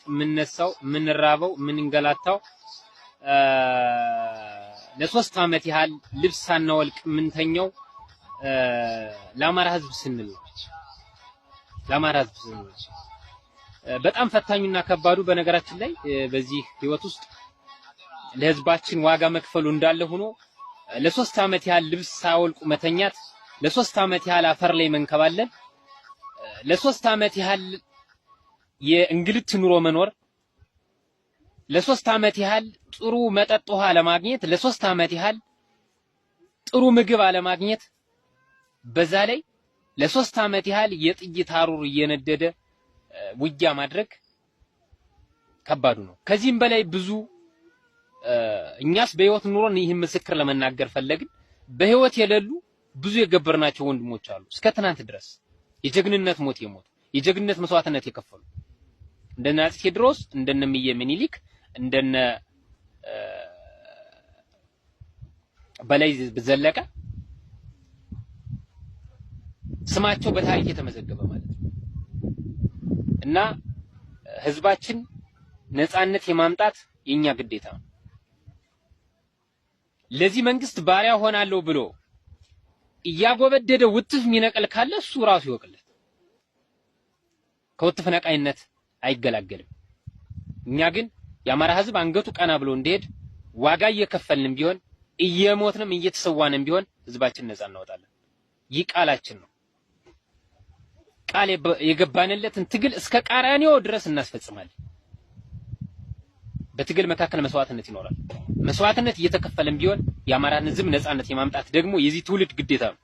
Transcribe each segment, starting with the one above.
የምንነሳው የምንራበው የምንንገላታው ለሶስት አመት ያህል ልብስ ሳናወልቅ ምንተኛው ለአማራ ህዝብ ስንል በጣም ፈታኙና ከባዱ በነገራችን ላይ በዚህ ህይወት ውስጥ ለህዝባችን ዋጋ መክፈሉ እንዳለ ሆኖ ለሶስት አመት ያህል ልብስ ሳወልቁ መተኛት፣ ለሶስት አመት ያህል አፈር ላይ መንከባለል፣ ለሶስት አመት ያህል የእንግልት ኑሮ መኖር፣ ለሶስት አመት ያህል ጥሩ መጠጥ ውሃ ለማግኘት፣ ለሶስት አመት ያህል ጥሩ ምግብ አለማግኘት፣ በዛ ላይ ለሶስት አመት ያህል የጥይት አሩር እየነደደ ውጊያ ማድረግ ከባዱ ነው። ከዚህም በላይ ብዙ እኛስ በህይወት ኑሮን ይህን ምስክር ለመናገር ፈለግን። በህይወት የሌሉ ብዙ የገበርናቸው ወንድሞች አሉ። እስከ ትናንት ድረስ የጀግንነት ሞት የሞቱ የጀግንነት መስዋዕትነት የከፈሉ እንደነ አፄ ቴዎድሮስ እንደነ እምዬ ምኒልክ እንደነ በላይ ዘለቀ ስማቸው በታሪክ የተመዘገበ ማለት ነው እና ህዝባችን ነፃነት የማምጣት የኛ ግዴታ ነው። ለዚህ መንግስት ባሪያ ሆናለሁ ብሎ እያጎበደደ ውትፍ ሚነቀል ካለ እሱ ራሱ ይወቅለት። ከውትፍ ነቃይነት አይገላገልም። እኛ ግን የአማራ ህዝብ አንገቱ ቀና ብሎ እንዲሄድ ዋጋ እየከፈልንም ቢሆን እየሞትንም እየተሰዋንም ቢሆን ህዝባችን ነፃ እናወጣለን። ይህ ቃላችን ነው። ቃል የገባንለትን ትግል እስከ ቀራንዮ ድረስ እናስፈጽማለን። በትግል መካከል መስዋዕትነት ይኖራል። መስዋዕትነት እየተከፈለም ቢሆን የአማራን ህዝብ ነፃነት የማምጣት ደግሞ የዚህ ትውልድ ግዴታ ነው።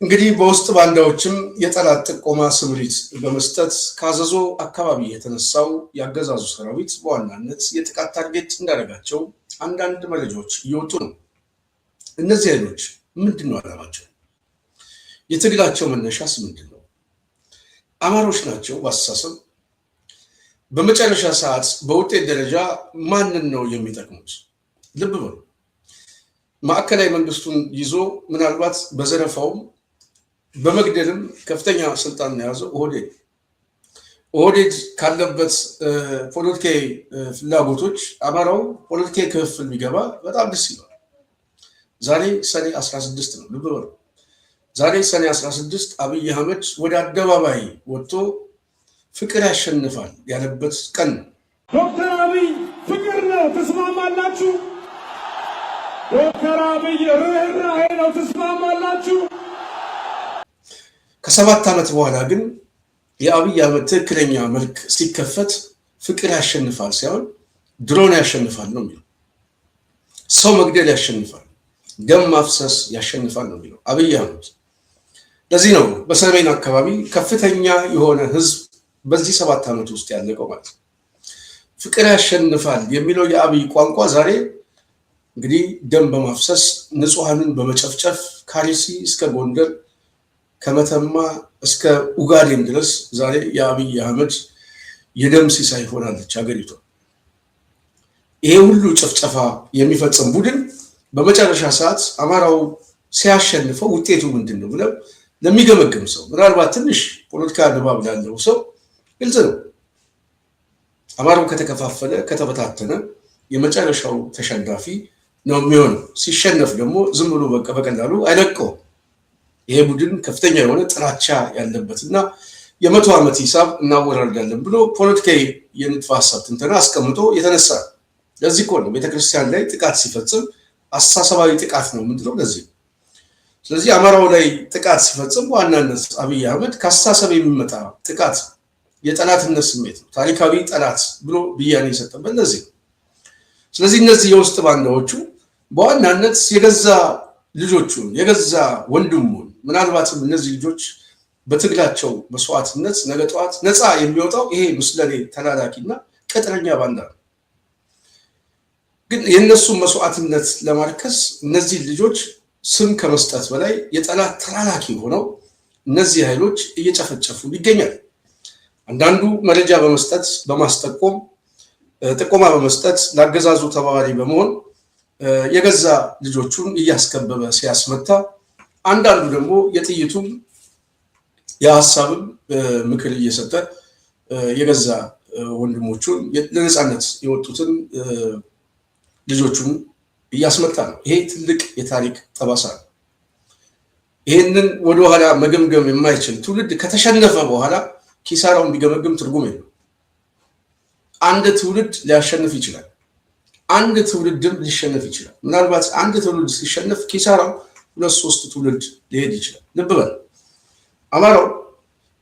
እንግዲህ በውስጥ ባንዳዎችም የጠላት ጥቆማ ስምሪት በመስጠት ካዘዞ አካባቢ የተነሳው ያገዛዙ ሰራዊት በዋናነት የጥቃት ታርጌት እንዳደረጋቸው አንዳንድ መረጃዎች እየወጡ ነው። እነዚህ ኃይሎች ምንድነው ዓላማቸው? የትግላቸው መነሻስ ምንድነው? አማሮች ናቸው በአስተሳሰብ? በመጨረሻ ሰዓት በውጤት ደረጃ ማንን ነው የሚጠቅሙት? ልብ በሉ። ማዕከላዊ መንግስቱን ይዞ ምናልባት በዘረፋውም በመግደልም ከፍተኛ ስልጣን የያዘው ኦህዴድ ካለበት ፖለቲካዊ ፍላጎቶች አማራው ፖለቲካዊ ክፍፍል ቢገባ በጣም ደስ ይላል። ዛሬ ሰኔ 16 ነው። ልብ በሉ። ዛሬ ሰኔ 16 አብይ አህመድ ወደ አደባባይ ወጥቶ ፍቅር ያሸንፋል ያለበት ቀን ነው። ዶክተር አብይ ፍቅር ነው፣ ተስማማላችሁ? ዶክተር አብይ ርህራሄ ነው፣ ተስማማላችሁ? ከ7 ዓመት በኋላ ግን የአብይ አህመድ ትክክለኛ መልክ ሲከፈት ፍቅር ያሸንፋል ሳይሆን ድሮን ያሸንፋል ነው የሚለው። ሰው መግደል ያሸንፋል፣ ደም ማፍሰስ ያሸንፋል ነው የሚለው አብይ አህመድ። ለዚህ ነው በሰሜን አካባቢ ከፍተኛ የሆነ ህዝብ በዚህ 7 ዓመት ውስጥ ያለቀው ማለት ነው። ፍቅር ያሸንፋል የሚለው የአብይ ቋንቋ ዛሬ እንግዲህ ደም በማፍሰስ ንጹሃንን በመጨፍጨፍ ካሪሲ እስከ ጎንደር ከመተማ እስከ ኡጋዴን ድረስ ዛሬ የአብይ አህመድ የደም ሲሳይ ሆናለች ሀገሪቷ። ይሄ ሁሉ ጭፍጨፋ የሚፈጽም ቡድን በመጨረሻ ሰዓት አማራው ሲያሸንፈው ውጤቱ ምንድነው ብለው ለሚገመግም ሰው ምናልባት ትንሽ ፖለቲካ ድባብ ላለው ሰው ግልጽ ነው። አማራው ከተከፋፈለ ከተበታተነ የመጨረሻው ተሸናፊ ነው የሚሆነው። ሲሸነፍ ደግሞ ዝም ብሎ በቀላሉ አይለቀውም። ይሄ ቡድን ከፍተኛ የሆነ ጥላቻ ያለበትና የ100 ዓመት ሂሳብ እናወራርዳለን ብሎ ፖለቲካዊ የንድፈ ሐሳብ ትንተና አስቀምጦ የተነሳ። ለዚህ እኮ ነው ቤተክርስቲያን ላይ ጥቃት ሲፈጽም አስተሳሰባዊ ጥቃት ነው ምንድነው ለዚህ። ስለዚህ አማራው ላይ ጥቃት ሲፈጽም በዋናነት አብይ አህመድ ከአስተሳሰብ የሚመጣ ጥቃት የጠላትነት ስሜት ነው፣ ታሪካዊ ጠላት ብሎ ብያኔ የሰጠበት ለዚህ። ስለዚህ እነዚህ የውስጥ ባንዳዎቹ በዋናነት የገዛ ልጆቹን የገዛ ወንድሙን ምናልባትም እነዚህ ልጆች በትግላቸው መስዋዕትነት ነገ ጠዋት ነፃ የሚወጣው ይሄ ምስለኔ ተላላኪና ቅጥረኛ ባንዳ ነው። ግን የነሱ መስዋዕትነት ለማርከስ እነዚህ ልጆች ስም ከመስጠት በላይ የጠላት ተላላኪ ሆነው እነዚህ ኃይሎች እየጨፈጨፉ ይገኛል። አንዳንዱ መረጃ በመስጠት በማስጠቆም ጥቆማ በመስጠት ላገዛዙ ተባባሪ በመሆን የገዛ ልጆቹን እያስከበበ ሲያስመታ፣ አንዳንዱ ደግሞ የጥይቱም የሐሳብም ምክር እየሰጠ የገዛ ወንድሞቹን ለነጻነት የወጡትን ልጆቹን እያስመታ ነው። ይሄ ትልቅ የታሪክ ጠባሳ ነው። ይህንን ወደኋላ መገምገም የማይችል ትውልድ ከተሸነፈ በኋላ ኪሳራውን ቢገመግም ትርጉም የለው። አንድ ትውልድ ሊያሸንፍ ይችላል፣ አንድ ትውልድም ሊሸነፍ ይችላል። ምናልባት አንድ ትውልድ ሲሸነፍ ኪሳራው 2-3 ትውልድ ሊሄድ ይችላል። ልብ በል አማራው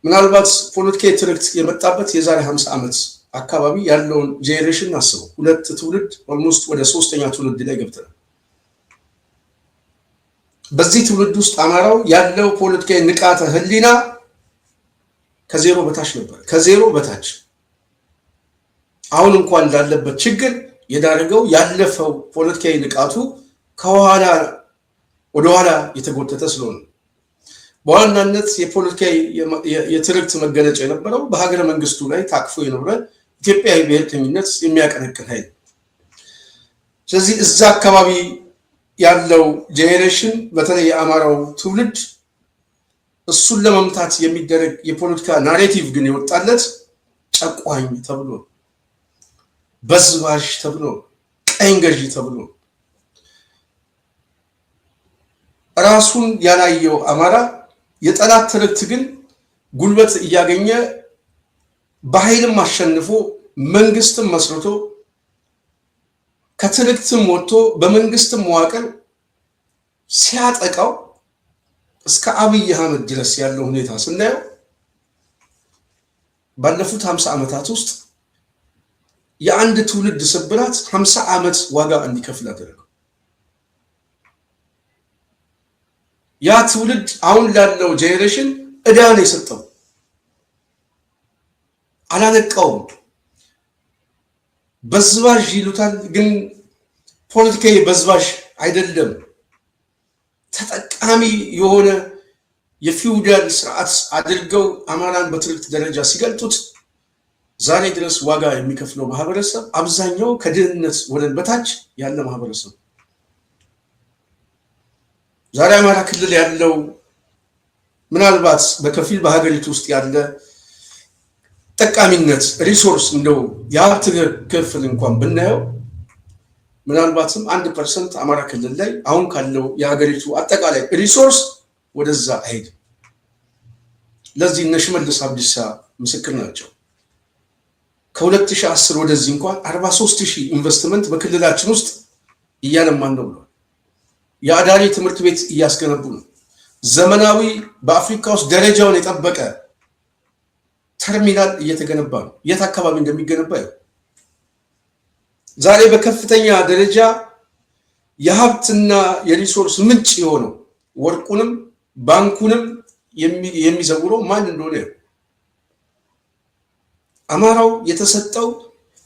ምናልባት ፖለቲካዊ ትርክት የመጣበት የዛሬ 50 ዓመት አካባቢ ያለውን ጄኔሬሽን አስበው። 2 ትውልድ ኦልሞስት ወደ 3ኛ ትውልድ ላይ ገብተናል። በዚህ ትውልድ ውስጥ አማራው ያለው ፖለቲካዊ ንቃተ ህሊና ከዜሮ በታች ነበር። ከዜሮ በታች አሁን እንኳን ላለበት ችግር የዳረገው ያለፈው ፖለቲካዊ ንቃቱ ከኋላ ወደኋላ የተጎተተ ስለሆነ በዋናነት የፖለቲካዊ የትርክት መገለጫ የነበረው በሀገረ መንግስቱ ላይ ታቅፎ የነበረ ኢትዮጵያዊ ብሔርተኝነት የሚያቀነቅን ኃይል። ስለዚህ እዛ አካባቢ ያለው ጄኔሬሽን በተለይ የአማራው ትውልድ እሱን ለመምታት የሚደረግ የፖለቲካ ናሬቲቭ ግን የወጣለት ጨቋኝ ተብሎ፣ በዝባዥ ተብሎ፣ ቀኝ ገዢ ተብሎ ራሱን ያላየው አማራ የጠላት ትርክት ግን ጉልበት እያገኘ በኃይልም አሸንፎ መንግስትም መስርቶ ከትርክትም ወጥቶ በመንግስትም መዋቅር ሲያጠቃው እስከ አብይ አህመድ ድረስ ያለው ሁኔታ ስናየው ባለፉት 50 ዓመታት ውስጥ የአንድ ትውልድ ስብራት 50 ዓመት ዋጋ እንዲከፍል አደረገው። ያ ትውልድ አሁን ላለው ጄኔሬሽን ዕዳ ነው የሰጠው። አላለቀውም። በዝባዥ ይሉታል፣ ግን ፖለቲካዊ በዝባዥ አይደለም። ተጠቃሚ የሆነ የፊውዳል ስርዓት አድርገው አማራን በትርክት ደረጃ ሲገልጡት ዛሬ ድረስ ዋጋ የሚከፍለው ማህበረሰብ አብዛኛው ከድህነት ወለል በታች ያለ ማህበረሰብ። ዛሬ አማራ ክልል ያለው ምናልባት በከፊል በሀገሪቱ ውስጥ ያለ ጠቃሚነት ሪሶርስ እንደው የሀብት ክፍል እንኳን ብናየው ምናልባትም 1% አማራ ክልል ላይ አሁን ካለው የሀገሪቱ አጠቃላይ ሪሶርስ ወደዛ አይሄድም። ለዚህ እነ ሽመልስ አብዲሳ ምስክር ናቸው። ከ2010 ወደዚህ እንኳን 43000 ኢንቨስትመንት በክልላችን ውስጥ እያለማን ነው ብለዋል። የአዳሪ ትምህርት ቤት እያስገነቡ ነው። ዘመናዊ በአፍሪካ ውስጥ ደረጃውን የጠበቀ ተርሚናል እየተገነባ ነው። የት አካባቢ እንደሚገነባ ነው። ዛሬ በከፍተኛ ደረጃ የሀብትና የሪሶርስ ምንጭ የሆነው ወርቁንም ባንኩንም የሚዘውረው ማን እንደሆነ ነው። አማራው የተሰጠው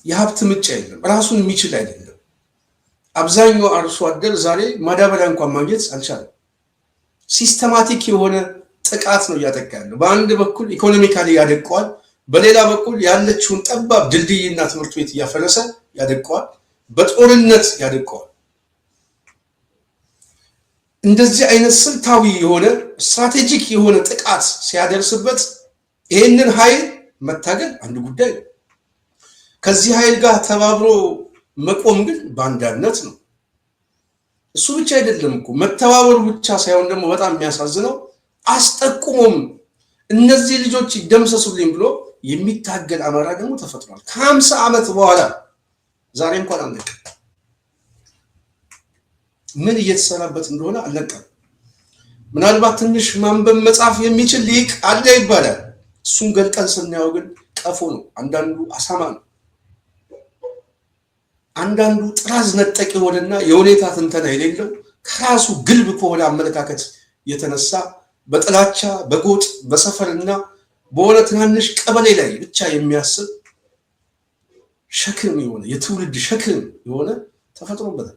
የሀብት ምንጭ አይደለም፣ ራሱን የሚችል አይደለም። አብዛኛው አርሶ አደር ዛሬ ማዳበሪያ እንኳን ማግኘት አልቻለም። ሲስተማቲክ የሆነ ጥቃት ነው እያጠቃ ያለው። በአንድ በኩል ኢኮኖሚካሊ ያደቀዋል፣ በሌላ በኩል ያለችውን ጠባብ ድልድይና ትምህርት ቤት እያፈረሰ ያደቀዋል፣ በጦርነት ያደቀዋል። እንደዚህ አይነት ስልታዊ የሆነ ስትራቴጂክ የሆነ ጥቃት ሲያደርስበት ይህንን ኃይል መታገል አንድ ጉዳይ ነው። ከዚህ ኃይል ጋር ተባብሮ መቆም ግን ባንዳነት ነው። እሱ ብቻ አይደለም እኮ መተባበሩ ብቻ ሳይሆን ደግሞ በጣም የሚያሳዝነው አስጠቁሞም እነዚህ ልጆች ይደምሰሱልኝ ብሎ የሚታገል አማራ ደግሞ ተፈጥሯል። ከ50 ዓመት በኋላ ዛሬ እንኳን አለቀ። ምን እየተሰራበት እንደሆነ አለቀም። ምናልባት ትንሽ ማንበብ መጻፍ የሚችል ሊቅ አለ ይባላል። እሱን ገልጠን ስናየው ግን ቀፎ ነው። አንዳንዱ አሳማ ነው። አንዳንዱ ጥራዝ ነጠቅ የሆነና የሁኔታ ትንተና የሌለው ከራሱ ግልብ ከሆነ አመለካከት የተነሳ በጥላቻ በጎጥ በሰፈርና በሆነ ትናንሽ ቀበሌ ላይ ብቻ የሚያስብ ሸክም የሆነ የትውልድ ሸክም የሆነ ተፈጥሮበታል።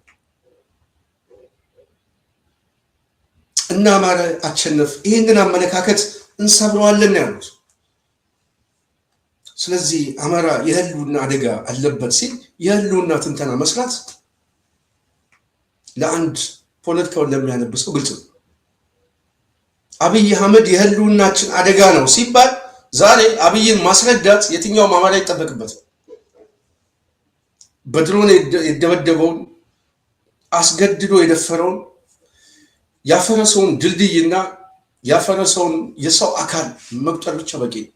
እና አማራ አቸነፍ ይህንን አመለካከት እንሰብረዋለን ያሉት። ስለዚህ አማራ የህልውና አደጋ አለበት ሲል የህልውና ትንተና መስራት ለአንድ ፖለቲካውን ለሚያነብሰው ግልጽ ነው። አብይ አህመድ የህልውናችን አደጋ ነው ሲባል ዛሬ አብይን ማስረዳት የትኛውም አማራ ይጠበቅበት። በድሮን የደበደበውን አስገድዶ የደፈረውን ያፈረሰውን ድልድይና ያፈረሰውን የሰው አካል መቁጠር ብቻ በቂ ነው።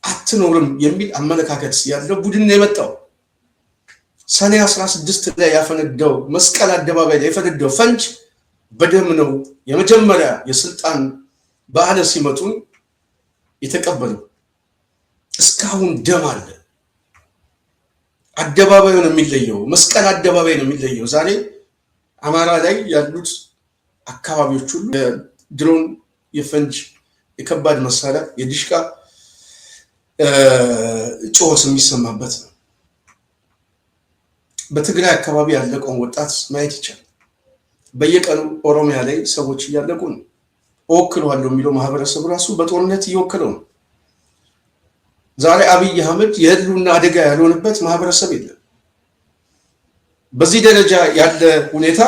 አትኖርም የሚል አመለካከት ያለው ቡድን ነው የመጣው። ሰኔ 16 ላይ ያፈነዳው መስቀል አደባባይ ላይ የፈነዳው ፈንጅ በደም ነው የመጀመሪያ የስልጣን በዓለ ሲመቱን የተቀበለው። እስካሁን ደም አለ። አደባባዩ ነው የሚለየው፣ መስቀል አደባባይ ነው የሚለየው። ዛሬ አማራ ላይ ያሉት አካባቢዎች ሁሉ የድሮን የፈንጅ የከባድ መሳሪያ የዲሽቃ ጩኸት የሚሰማበት ነው። በትግራይ አካባቢ ያለቀውን ወጣት ማየት ይቻላል። በየቀኑ ኦሮሚያ ላይ ሰዎች እያለቁ ነው። እወክለዋለሁ የሚለው ማህበረሰብ ራሱ በጦርነት እየወከለው ነው። ዛሬ አብይ አህመድ የህልውና አደጋ ያልሆነበት ማህበረሰብ የለም። በዚህ ደረጃ ያለ ሁኔታ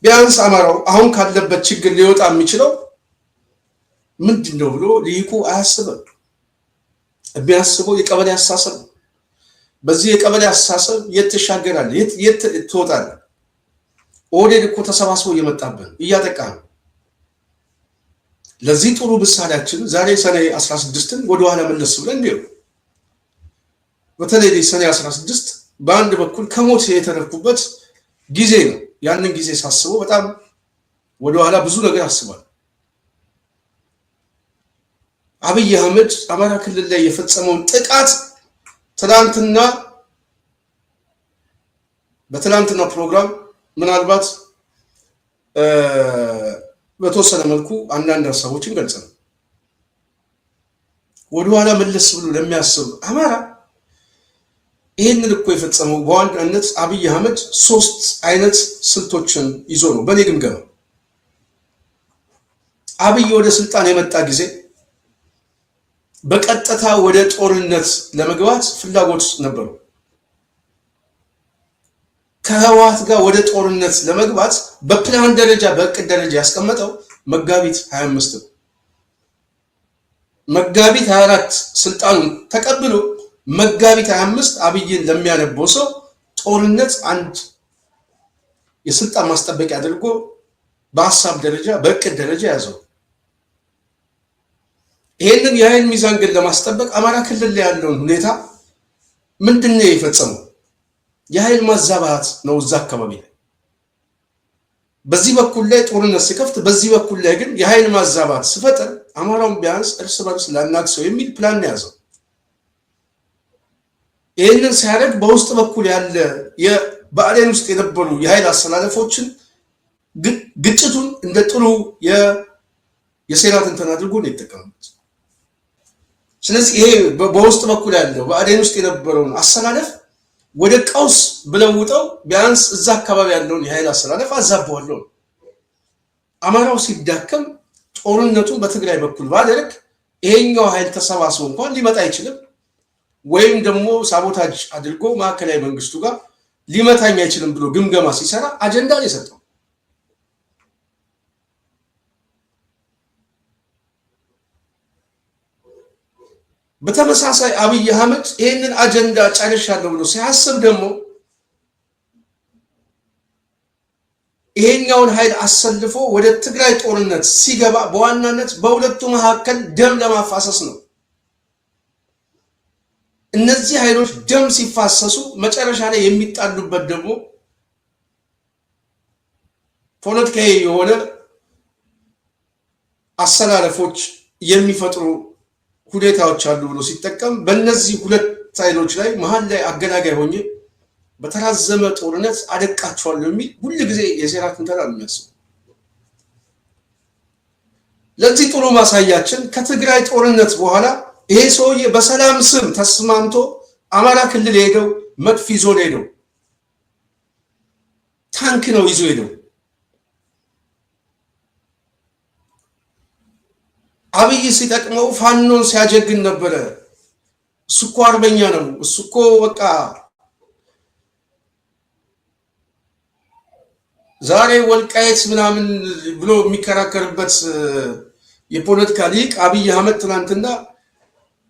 ቢያንስ አማራው አሁን ካለበት ችግር ሊወጣ የሚችለው ምንድን ነው ብሎ ሊቁ አያስብም። የሚያስበው የቀበሌ አስተሳሰብ ነው። በዚህ የቀበሌ አስተሳሰብ የት ትሻገራለህ? የት ትወጣለህ? ኦህዴድ እኮ ተሰባስቦ እየመጣብን እያጠቃ ነው። ለዚህ ጥሩ ምሳሌያችን ዛሬ ሰኔ 16ን ወደኋላ መለስ ብለን እንዲሁ በተለይ ሰኔ 16 በአንድ በኩል ከሞት የተረፉበት ጊዜ ነው። ያንን ጊዜ ሳስበው በጣም ወደኋላ ብዙ ነገር አስባለሁ። አብይ አህመድ አማራ ክልል ላይ የፈጸመውን ጥቃት በትላንትና ፕሮግራም ምናልባት በተወሰነ መልኩ አንዳንድ ሀሳቦችን ገልጸናል። ወደኋላ መለስ ብሎ ለሚያስብ አማራ ይህንን እኮ የፈጸመው በዋናነት አብይ አህመድ 3 አይነት ስልቶችን ይዞ ነው። በእኔ ግምገማ አብይ ወደ ስልጣን የመጣ ጊዜ በቀጥታ ወደ ጦርነት ለመግባት ፍላጎት ነበሩ። ከህወሓት ጋር ወደ ጦርነት ለመግባት በፕላን ደረጃ በእቅድ ደረጃ ያስቀመጠው መጋቢት 25 ነው። መጋቢት 24 ስልጣኑን ተቀብሎ መጋቢት 25 አብይን ለሚያነበው ሰው ጦርነት አንድ የስልጣን ማስጠበቂያ አድርጎ በሀሳብ ደረጃ በእቅድ ደረጃ ያዘው። ይሄንን የኃይል ሚዛን ግን ለማስጠበቅ አማራ ክልል ላይ ያለውን ሁኔታ ምንድነው የፈጸመው? የኃይል ማዛባት ነው። እዛ አካባቢ ላይ በዚህ በኩል ላይ ጦርነት ሲከፍት፣ በዚህ በኩል ላይ ግን የኃይል ማዛባት ሲፈጠር አማራውን ቢያንስ እርስ በርስ ላናግሰው የሚል ፕላን ነው ያዘው። ይህንን ሲያደርግ በውስጥ በኩል ያለ በአዴን ውስጥ የነበሩ የኃይል አሰላለፎችን ግጭቱን እንደ ጥሩ የሴራ ትንተና አድርጎ ነው የተጠቀሙት። ስለዚህ ይሄ በውስጥ በኩል ያለው በአዴን ውስጥ የነበረውን አሰላለፍ ወደ ቀውስ ብለውጠው ቢያንስ እዛ አካባቢ ያለውን የኃይል አሰላለፍ አዛባዋለሁ። አማራው ሲዳከም ጦርነቱን በትግራይ በኩል ባደረግ ይሄኛው ኃይል ተሰባስቦ እንኳን ሊመጣ አይችልም፣ ወይም ደግሞ ሳቦታጅ አድርጎ ማዕከላዊ መንግስቱ ጋር ሊመታኝ አይችልም ብሎ ግምገማ ሲሰራ አጀንዳ ነው የሰጠው። በተመሳሳይ አብይ አህመድ ይህንን አጀንዳ ጨርሻለሁ ብሎ ሲያስብ ደግሞ ይሄኛውን ኃይል አሰልፎ ወደ ትግራይ ጦርነት ሲገባ በዋናነት በሁለቱ መካከል ደም ለማፋሰስ ነው። እነዚህ ኃይሎች ደም ሲፋሰሱ መጨረሻ ላይ የሚጣሉበት ደግሞ ፖለቲካዊ የሆነ አሰላለፎች የሚፈጥሩ ሁኔታዎች አሉ ብሎ ሲጠቀም በእነዚህ ሁለት ኃይሎች ላይ መሀል ላይ አገናጋይ ሆኜ በተራዘመ ጦርነት አደቃቸዋለሁ የሚል ሁል ጊዜ የሴራ ትንተና ነው የሚያስበው። ለዚህ ጥሩ ማሳያችን ከትግራይ ጦርነት በኋላ ይሄ ሰውዬ በሰላም ስም ተስማምቶ አማራ ክልል ሄደው መድፍ ይዞ ሄደው ታንክ ነው ይዞ ሄደው አብይ ሲጠቅመው ፋኖን ሲያጀግን ነበረ። እሱ እኮ አርበኛ ነው፣ እሱ እኮ በቃ ዛሬ ወልቃይት ምናምን ብሎ የሚከራከርበት የፖለቲካ ሊቅ አብይ አህመድ ትናንትና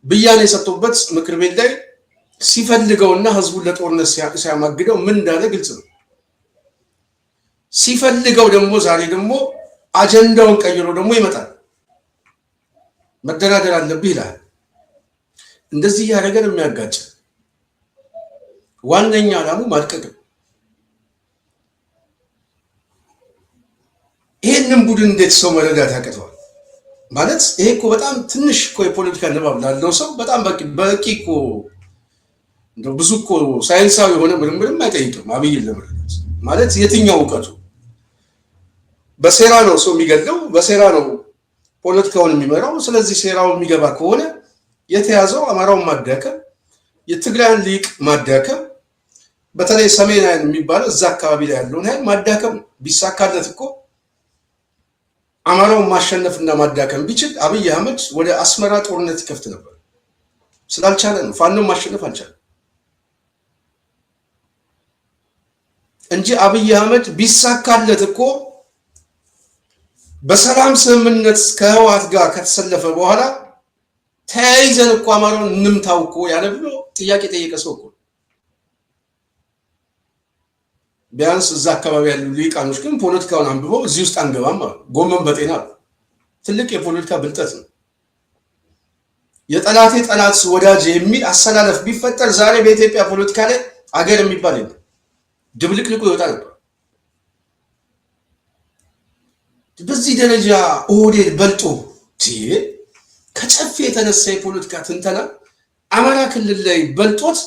ብያኔ የሰጡበት ምክር ቤት ላይ ሲፈልገውና ህዝቡን ለጦርነት ሲያማግደው ምን እንዳለ ግልጽ ነው። ሲፈልገው ደግሞ ዛሬ ደግሞ አጀንዳውን ቀይሮ ደግሞ ይመጣል። መደራደር አለብህ ይላል። እንደዚህ ያደረገ ነው የሚያጋጭ። ዋነኛ ዓላማው ማድቀቅ ነው። ይሄንን ቡድን እንዴት ሰው መረዳት ያቅተዋል? ማለት ይሄ እኮ በጣም ትንሽ እኮ የፖለቲካ ንባብ ላለው ሰው በጣም በቂ እኮ እንደው ብዙ እኮ ሳይንሳዊ የሆነ ምርምርም አይጠይቅም። አብይን ለመረዳት ማለት የትኛው እውቀቱ በሴራ ነው ሰው የሚገድለው፣ በሴራ ነው ፖለቲካውን የሚመራው። ስለዚህ ሴራው የሚገባ ከሆነ የተያዘው አማራውን ማዳከም፣ የትግራይን ሊቅ ማዳከም፣ በተለይ ሰሜናውያን የሚባለው እዛ አካባቢ ላይ ያለውን ኃይል ማዳከም ቢሳካለት እኮ አማራውን ማሸነፍና ማዳከም ቢችል አብይ አህመድ ወደ አስመራ ጦርነት ይከፍት ነበር። ስላልቻለ ነው ፋኖን ማሸነፍ አልቻለም እንጂ አብይ አህመድ ቢሳካለት እኮ በሰላም ስምምነት ከህወሓት ጋር ከተሰለፈ በኋላ ተያይዘን እኮ አማራውን እንምታው እኮ ያለ ብሎ ጥያቄ ጠየቀ ሰው እኮ። ቢያንስ እዛ አካባቢ ያሉ ሊቃኖች ግን ፖለቲካውን አንብበው እዚህ ውስጥ አንገባም ማለት ጎመን በጤና ትልቅ የፖለቲካ ብልጠት ነው። የጠላቴ ጠላት ወዳጅ የሚል አሰላለፍ ቢፈጠር ዛሬ በኢትዮጵያ ፖለቲካ ላይ አገር የሚባል የለም፣ ድብልቅልቁ ይወጣ ነበር። በዚህ ደረጃ ኦህዴድ በልጦ ከጨፌ የተነሳ የፖለቲካ ትንተና አማራ ክልል ላይ በልጦት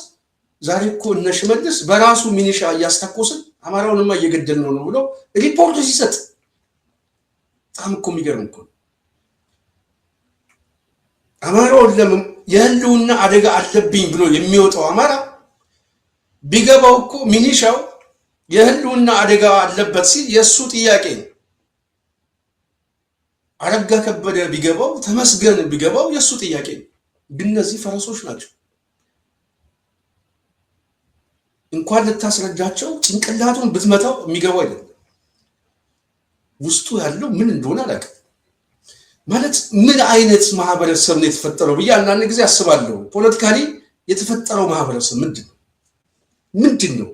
ዛሬ እኮ እነ ሽመልስ በራሱ ሚኒሻ እያስተኮስን አማራውንማ እየገደል ነው ብሎ ሪፖርት ሲሰጥ በጣም እኮ የሚገርም እኮ። አማራውን ለምን የህልውና አደጋ አለብኝ ብሎ የሚወጣው አማራ ቢገባው እኮ ሚኒሻው የህልውና አደጋ አለበት ሲል የእሱ ጥያቄ ነው። አረጋ ከበደ ቢገባው ተመስገን ቢገባው የእሱ ጥያቄ ነው። ግን እነዚህ ፈረሶች ናቸው። እንኳን ልታስረዳቸው ጭንቅላቱን ብትመታው የሚገባው አይደለም። ውስጡ ያለው ምን እንደሆነ አላውቅም። ማለት ምን አይነት ማህበረሰብ ነው የተፈጠረው ብዬ አንዳንድ ጊዜ አስባለሁ። ፖለቲካሊ የተፈጠረው ማህበረሰብ ምንድን ነው?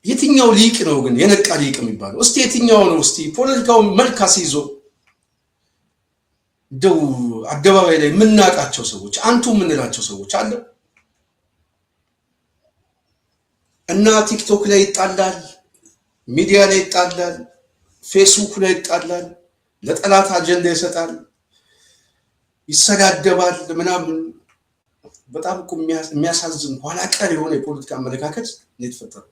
የትኛው ሊቅ ነው ግን የነቃ ሊቅ የሚባለው? እስቲ የትኛው ነው? እስቲ ፖለቲካውን መልክ አስይዞ እንደው አደባባይ ላይ የምናውቃቸው ሰዎች አንቱ የምንላቸው ሰዎች አለ እና ቲክቶክ ላይ ይጣላል፣ ሚዲያ ላይ ይጣላል፣ ፌስቡክ ላይ ይጣላል፣ ለጠላት አጀንዳ ይሰጣል፣ ይሰዳደባል ምናምን። በጣም እኮ የሚያሳዝን ኋላ ቀር የሆነ የፖለቲካ አመለካከት ነው የተፈጠረው።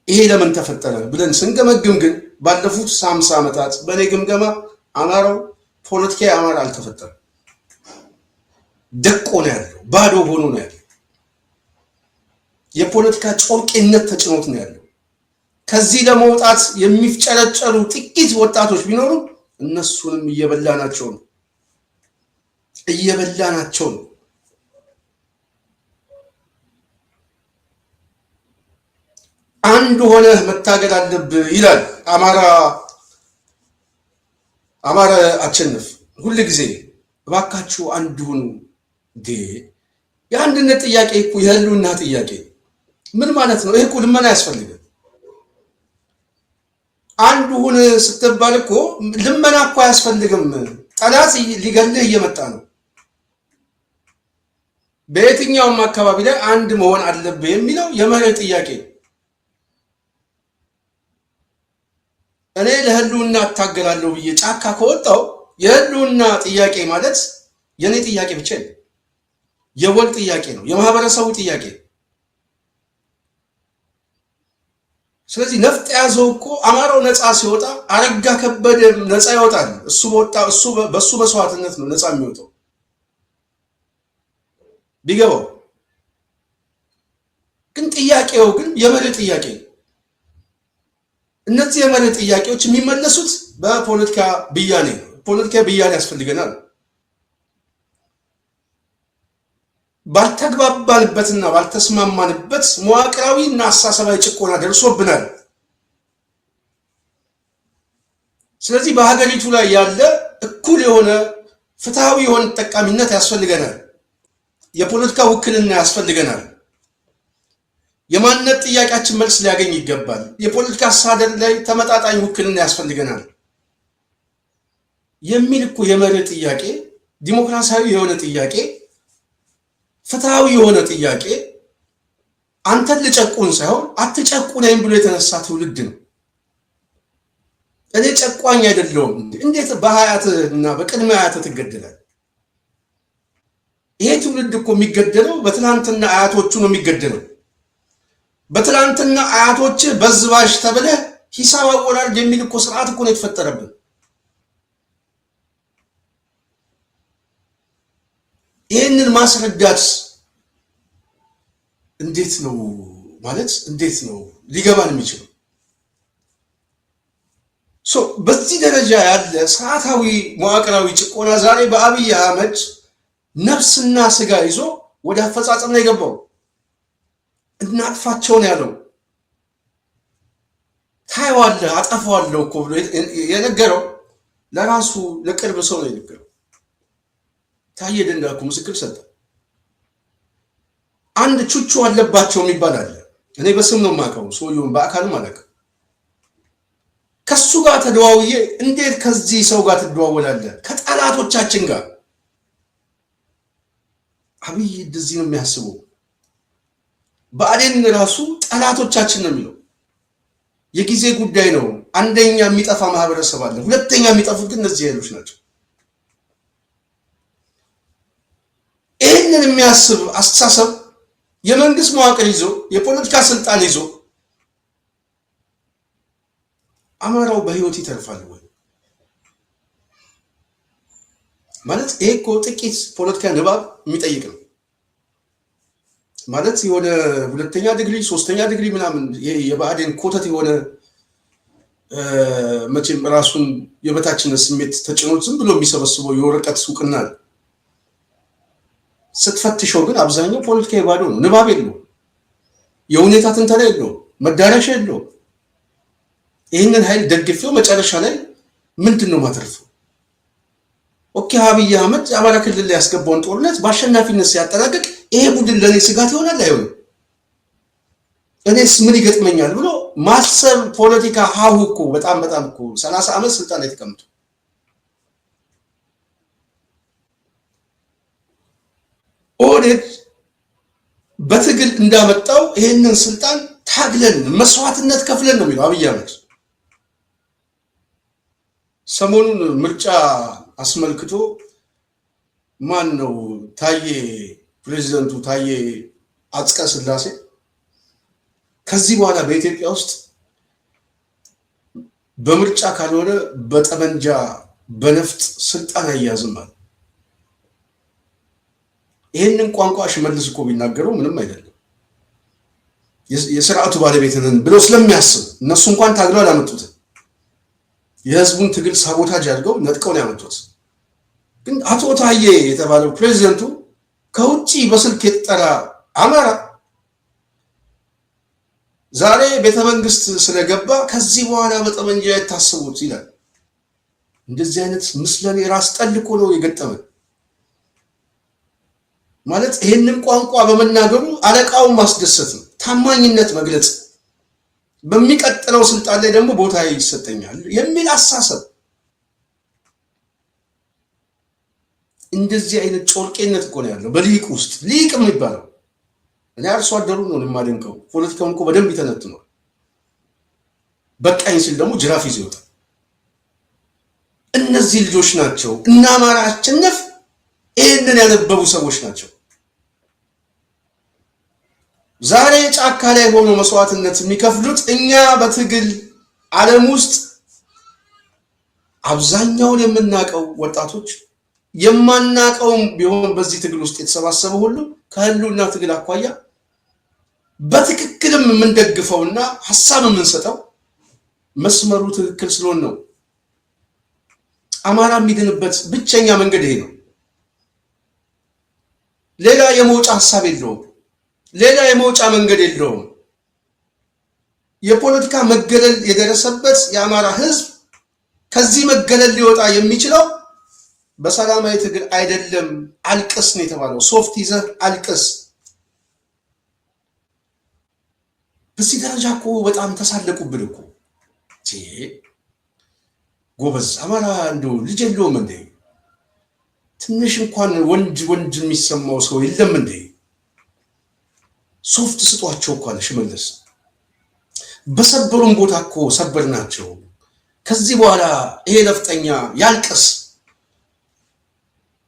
ይሄ ለምን ተፈጠረ ብለን ስንገመግም ግን ባለፉት 50 ዓመታት በኔ ግምገማ አማራው ፖለቲካዊ አማራ አልተፈጠረም። ደቆ ነው ያለው፣ ባዶ ሆኖ ነው ያለው። የፖለቲካ ጮርቄነት ተጭኖት ነው ያለው። ከዚህ ለመውጣት የሚፍጨረጨሩ ጥቂት ወጣቶች ቢኖሩ እነሱንም እየበላናቸው ነው። አንድ ሆነ መታገል አለብህ ይላል አማራ አቸንፍ ሁሉ ጊዜ እባካችሁ አንድ ሁኑ። የአንድነት ጥያቄ እኮ የህልውና ጥያቄ ምን ማለት ነው? ይሄ እኮ ልመና ያስፈልጋል። አንድ ሁን ስትባል እኮ ልመና እኮ አያስፈልግም። ጠላት ሊገልህ እየመጣ ነው። በየትኛውም አካባቢ ላይ አንድ መሆን አለብህ የሚለው የመርህ ጥያቄ ነው። እኔ ለህልውና እታገላለሁ ብዬ ጫካ ከወጣው የህልውና ጥያቄ ማለት የኔ ጥያቄ ብቻ ነው። የወል ጥያቄ ነው፣ የማህበረሰቡ ጥያቄ ነው። ስለዚህ ነፍጥ ያዘው እኮ አማራው ነፃ ሲወጣ አረጋ ከበደ ነፃ ይወጣል። በሱ መስዋዕትነት ነው ነፃ የሚወጣው ቢገባው። ግን ጥያቄው ግን የመርህ ጥያቄ ነው። እነዚህ የመርህ ጥያቄዎች የሚመለሱት በፖለቲካ ብያኔ ነው። ፖለቲካ ብያኔ ያስፈልገናል። ባልተግባባንበትና ባልተስማማንበት መዋቅራዊና አሳሰባዊ ጭቆና ደርሶብናል። ስለዚህ በሀገሪቱ ላይ ያለ እኩል የሆነ ፍትሃዊ የሆነ ተጠቃሚነት ያስፈልገናል። የፖለቲካ ውክልና ያስፈልገናል። የማንነት ጥያቄያችን መልስ ሊያገኝ ይገባል። የፖለቲካ አስተዳደር ላይ ተመጣጣኝ ውክልና ያስፈልገናል የሚል እኮ የመርህ ጥያቄ፣ ዲሞክራሲያዊ የሆነ ጥያቄ፣ ፍትሃዊ የሆነ ጥያቄ አንተን ልጨቁን ሳይሆን አትጨቁነኝ ብሎ የተነሳ ትውልድ ነው። እኔ ጨቋኝ አይደለሁም። እንዴት በሀያትና በቅድመ አያት ትገደላል? ይሄ ትውልድ እኮ የሚገደለው በትናንትና አያቶቹ ነው የሚገደለው። በትናንትና አያቶች በዝባዥ ተብለህ ሂሳብ አወራርድ የሚል እኮ ስርዓት እኮ ነው የተፈጠረብን። ይህንን ማስረዳት እንዴት ነው ማለት እንዴት ነው ሊገባን የሚችለው? በዚህ ደረጃ ያለ ስርዓታዊ መዋቅራዊ ጭቆና ዛሬ በአብይ አህመድ ነፍስና ስጋ ይዞ ወደ አፈጻጸም ነው የገባው። እናጥፋቸው ነው ያለው። ታይዋለህ አጠፋዋለሁ እኮ ብሎ የነገረው ለራሱ ለቅርብ ሰው ነው የነገረው። ታየ ደንዳ እኮ ምስክር ሰጠ። አንድ ቹቹ አለባቸው የሚባል አለ። እኔ በስም ነው የማውቀው፣ ሰውየውን በአካልም አላውቅም። ከሱ ጋር ተደዋውዬ እንዴት ከዚህ ሰው ጋር ትደዋወላለህ? ከጠላቶቻችን ጋር። አብይ እንደዚህ ነው የሚያስበው። ብአዴን ራሱ ጠላቶቻችን ነው የሚለው። የጊዜ ጉዳይ ነው። አንደኛ የሚጠፋ ማህበረሰብ አለ፣ ሁለተኛ የሚጠፉት ግን እነዚህ ኃይሎች ናቸው። ይህንን የሚያስብ አስተሳሰብ የመንግስት መዋቅር ይዞ የፖለቲካ ስልጣን ይዞ አማራው በህይወት ይተርፋል ወይ ማለት? ይሄ እኮ ጥቂት ፖለቲካ ንባብ የሚጠይቅ ነው ማለት። የሆነ ሁለተኛ ዲግሪ ሶስተኛ ዲግሪ ምናምን የብአዴን ኮተት የሆነ መቼም ራሱን የበታችነት ስሜት ተጭኖት ዝም ብሎ የሚሰበስበው የወረቀት ሱቅና ስትፈትሸው ግን አብዛኛው ፖለቲካዊ ባዶ ነው። ንባብ የለውም፣ የሁኔታ ትንተና የለውም፣ መዳረሻ የለውም። ይህንን ኃይል ደግፌው መጨረሻ ላይ ምንድን ነው ማተርፈው? ኦኬ አብይ አህመድ አማራ ክልል ላይ ያስገባውን ጦርነት በአሸናፊነት ሲያጠናቅቅ ይሄ ቡድን ለእኔ ስጋት ይሆናል አይሆንም? እኔስ ምን ይገጥመኛል ብሎ ማሰብ ፖለቲካ ሀሁ እኮ በጣም እኮ 30 ዓመት ስልጣን ላይ ተቀምጦ ኦህዴድ በትግል እንዳመጣው ይሄንን ስልጣን ታግለን መስዋዕትነት ከፍለን ነው የሚለው አብይ አህመድ። ሰሞኑን ምርጫ አስመልክቶ ማን ነው ታዬ ፕሬዚደንቱ ታዬ አጽቀ ሥላሴ ከዚህ በኋላ በኢትዮጵያ ውስጥ በምርጫ ካልሆነ በጠመንጃ በነፍጥ ስልጣን አያዝም ማለት። ይሄንን ቋንቋ ሽመልስ እኮ ቢናገረው ምንም አይደለም። የስርዓቱ ባለቤት ነን ብሎ ስለሚያስብ እነሱ እንኳን ታግለው አላመጡትም። የህዝቡን ትግል ሳቦታጅ አድርገው ነጥቀው ነው ያመጡት። ግን አቶ ታዬ የተባለው ፕሬዚደንቱ ከውጪ በስልክ የተጠራ አማራ ዛሬ ቤተመንግስት ስለገባ ከዚህ በኋላ በጠመንጃ የታሰቡት ይላል። እንደዚህ አይነት ምስለኔ ራስ ጠልቆ ነው የገጠመን ማለት። ይሄንን ቋንቋ በመናገሩ አለቃውን ማስደሰት ነው፣ ታማኝነት መግለጽ፣ በሚቀጥለው ስልጣን ላይ ደግሞ ቦታ ይሰጠኛል የሚል አሳሰብ። እንደዚህ አይነት ጮርቄነት እኮ ነው ያለው በሊቅ ውስጥ። ሊቅ የሚባለው እኔ አርሶ አደሩ ነው የማደንቀው። ፖለቲካውን እኮ በደንብ ይተነትነዋል። በቃኝ ሲል ደግሞ ጅራፍ ይዞ ይወጣል። እነዚህ ልጆች ናቸው እና አማራ አሸነፍ ይህንን ያነበቡ ሰዎች ናቸው። ዛሬ ጫካ ላይ ሆኖ መስዋዕትነት የሚከፍሉት እኛ በትግል ዓለም ውስጥ አብዛኛውን የምናውቀው ወጣቶች የማናውቀውም ቢሆን በዚህ ትግል ውስጥ የተሰባሰበ ሁሉ ከህልውና ትግል አኳያ በትክክልም የምንደግፈውና ሐሳብ የምንሰጠው መስመሩ ትክክል ስለሆነ ነው። አማራ የሚድንበት ብቸኛ መንገድ ይሄ ነው። ሌላ የመውጫ ሐሳብ የለውም። ሌላ የመውጫ መንገድ የለውም። የፖለቲካ መገለል የደረሰበት የአማራ ህዝብ ከዚህ መገለል ሊወጣ የሚችለው በሰላማዊ ትግል አይደለም። አልቅስ ነው የተባለው። ሶፍት ይዘህ አልቅስ። በዚህ ደረጃ እኮ በጣም ተሳለቁብን እኮ። ጎበዝ አማራ እንደው ልጅ የለውም እንዴ? ትንሽ እንኳን ወንድ የሚሰማው ሰው የለም እንዴ? ሶፍት ስጧቸው እኮ አለ ሽመልስ። በሰበሩን ቦታ እኮ ሰበርናቸው። ከዚህ በኋላ ይሄ ነፍጠኛ ያልቅስ።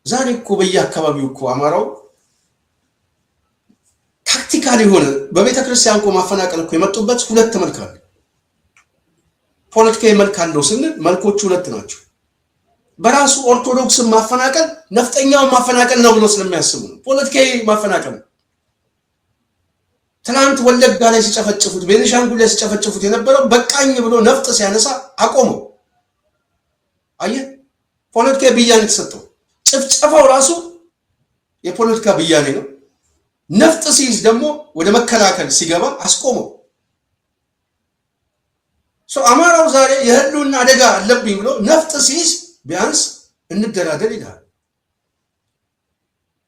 ዛሬ እኮ በየአካባቢው እኮ አማራው ታክቲካል የሆነ በቤተ ክርስቲያን እኮ ማፈናቀል እኮ የመጡበት ሁለት መልክ አለ። ፖለቲካዊ መልክ አለው ስንል መልኮቹ ሁለት ናቸው። በራሱ ኦርቶዶክስን ማፈናቀል ነፍጠኛውን ማፈናቀል ነው ብሎ ስለሚያስቡ ነው። ፖለቲካዊ ማፈናቀል ነው። ትናንት ወለጋ ላይ ሲጨፈጭፉት፣ ቤኒሻንጉል ላይ ሲጨፈጭፉት የነበረው በቃኝ ብሎ ነፍጥ ሲያነሳ አቆመው። አየህ፣ ፖለቲካዊ ብያኔ ተሰጠው። ጭፍጨፋው ራሱ የፖለቲካ ብያኔ ነው። ነፍጥ ሲይዝ ደግሞ ወደ መከላከል ሲገባ አስቆመው። አማራው ዛሬ የህልውና አደጋ አለብኝ ብሎ ነፍጥ ሲይዝ ቢያንስ እንደራደር ይላል።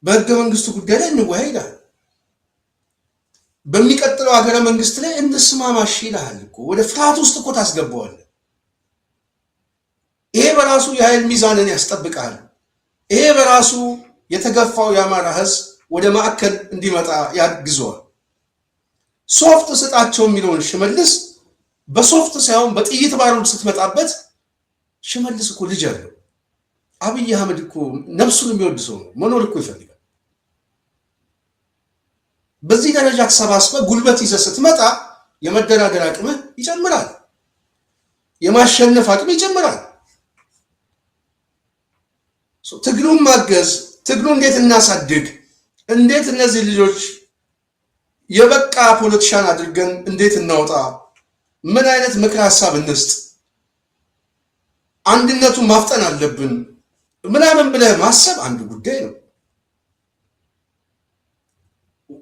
በህገ መንግስቱ ጉዳይ ላይ እንወያይ ይላል። በሚቀጥለው ሀገረ መንግስት ላይ እንስማማሽ ይላል እኮ። ወደ ፍርሃት ውስጥ እኮ ታስገባዋለህ። ይሄ በራሱ የኃይል ሚዛንን ያስጠብቃል። ይሄ በራሱ የተገፋው የአማራ ህዝብ ወደ ማዕከል እንዲመጣ ያግዘዋል። ሶፍት ስጣቸው የሚለውን ሽመልስ በሶፍት ሳይሆን በጥይት ባሩድ ስትመጣበት ሽመልስ እኮ ልጅ አለው። አብይ አህመድ እኮ ነፍሱን የሚወድ ሰው ነው። መኖር እኮ ይፈልጋል። በዚህ ደረጃ ተሰባስበህ ጉልበት ይዘህ ስትመጣ የመደራደር አቅምህ ይጨምራል። የማሸነፍ አቅም ይጨምራል። ትግሉን ማገዝ፣ ትግሉን እንዴት እናሳድግ፣ እንዴት እነዚህ ልጆች የበቃ ፖለቲሻን አድርገን እንዴት እናውጣ፣ ምን አይነት ምክር ሐሳብ እንስጥ፣ አንድነቱን ማፍጠን አለብን ምናምን ብለህ ማሰብ አንድ ጉዳይ ነው።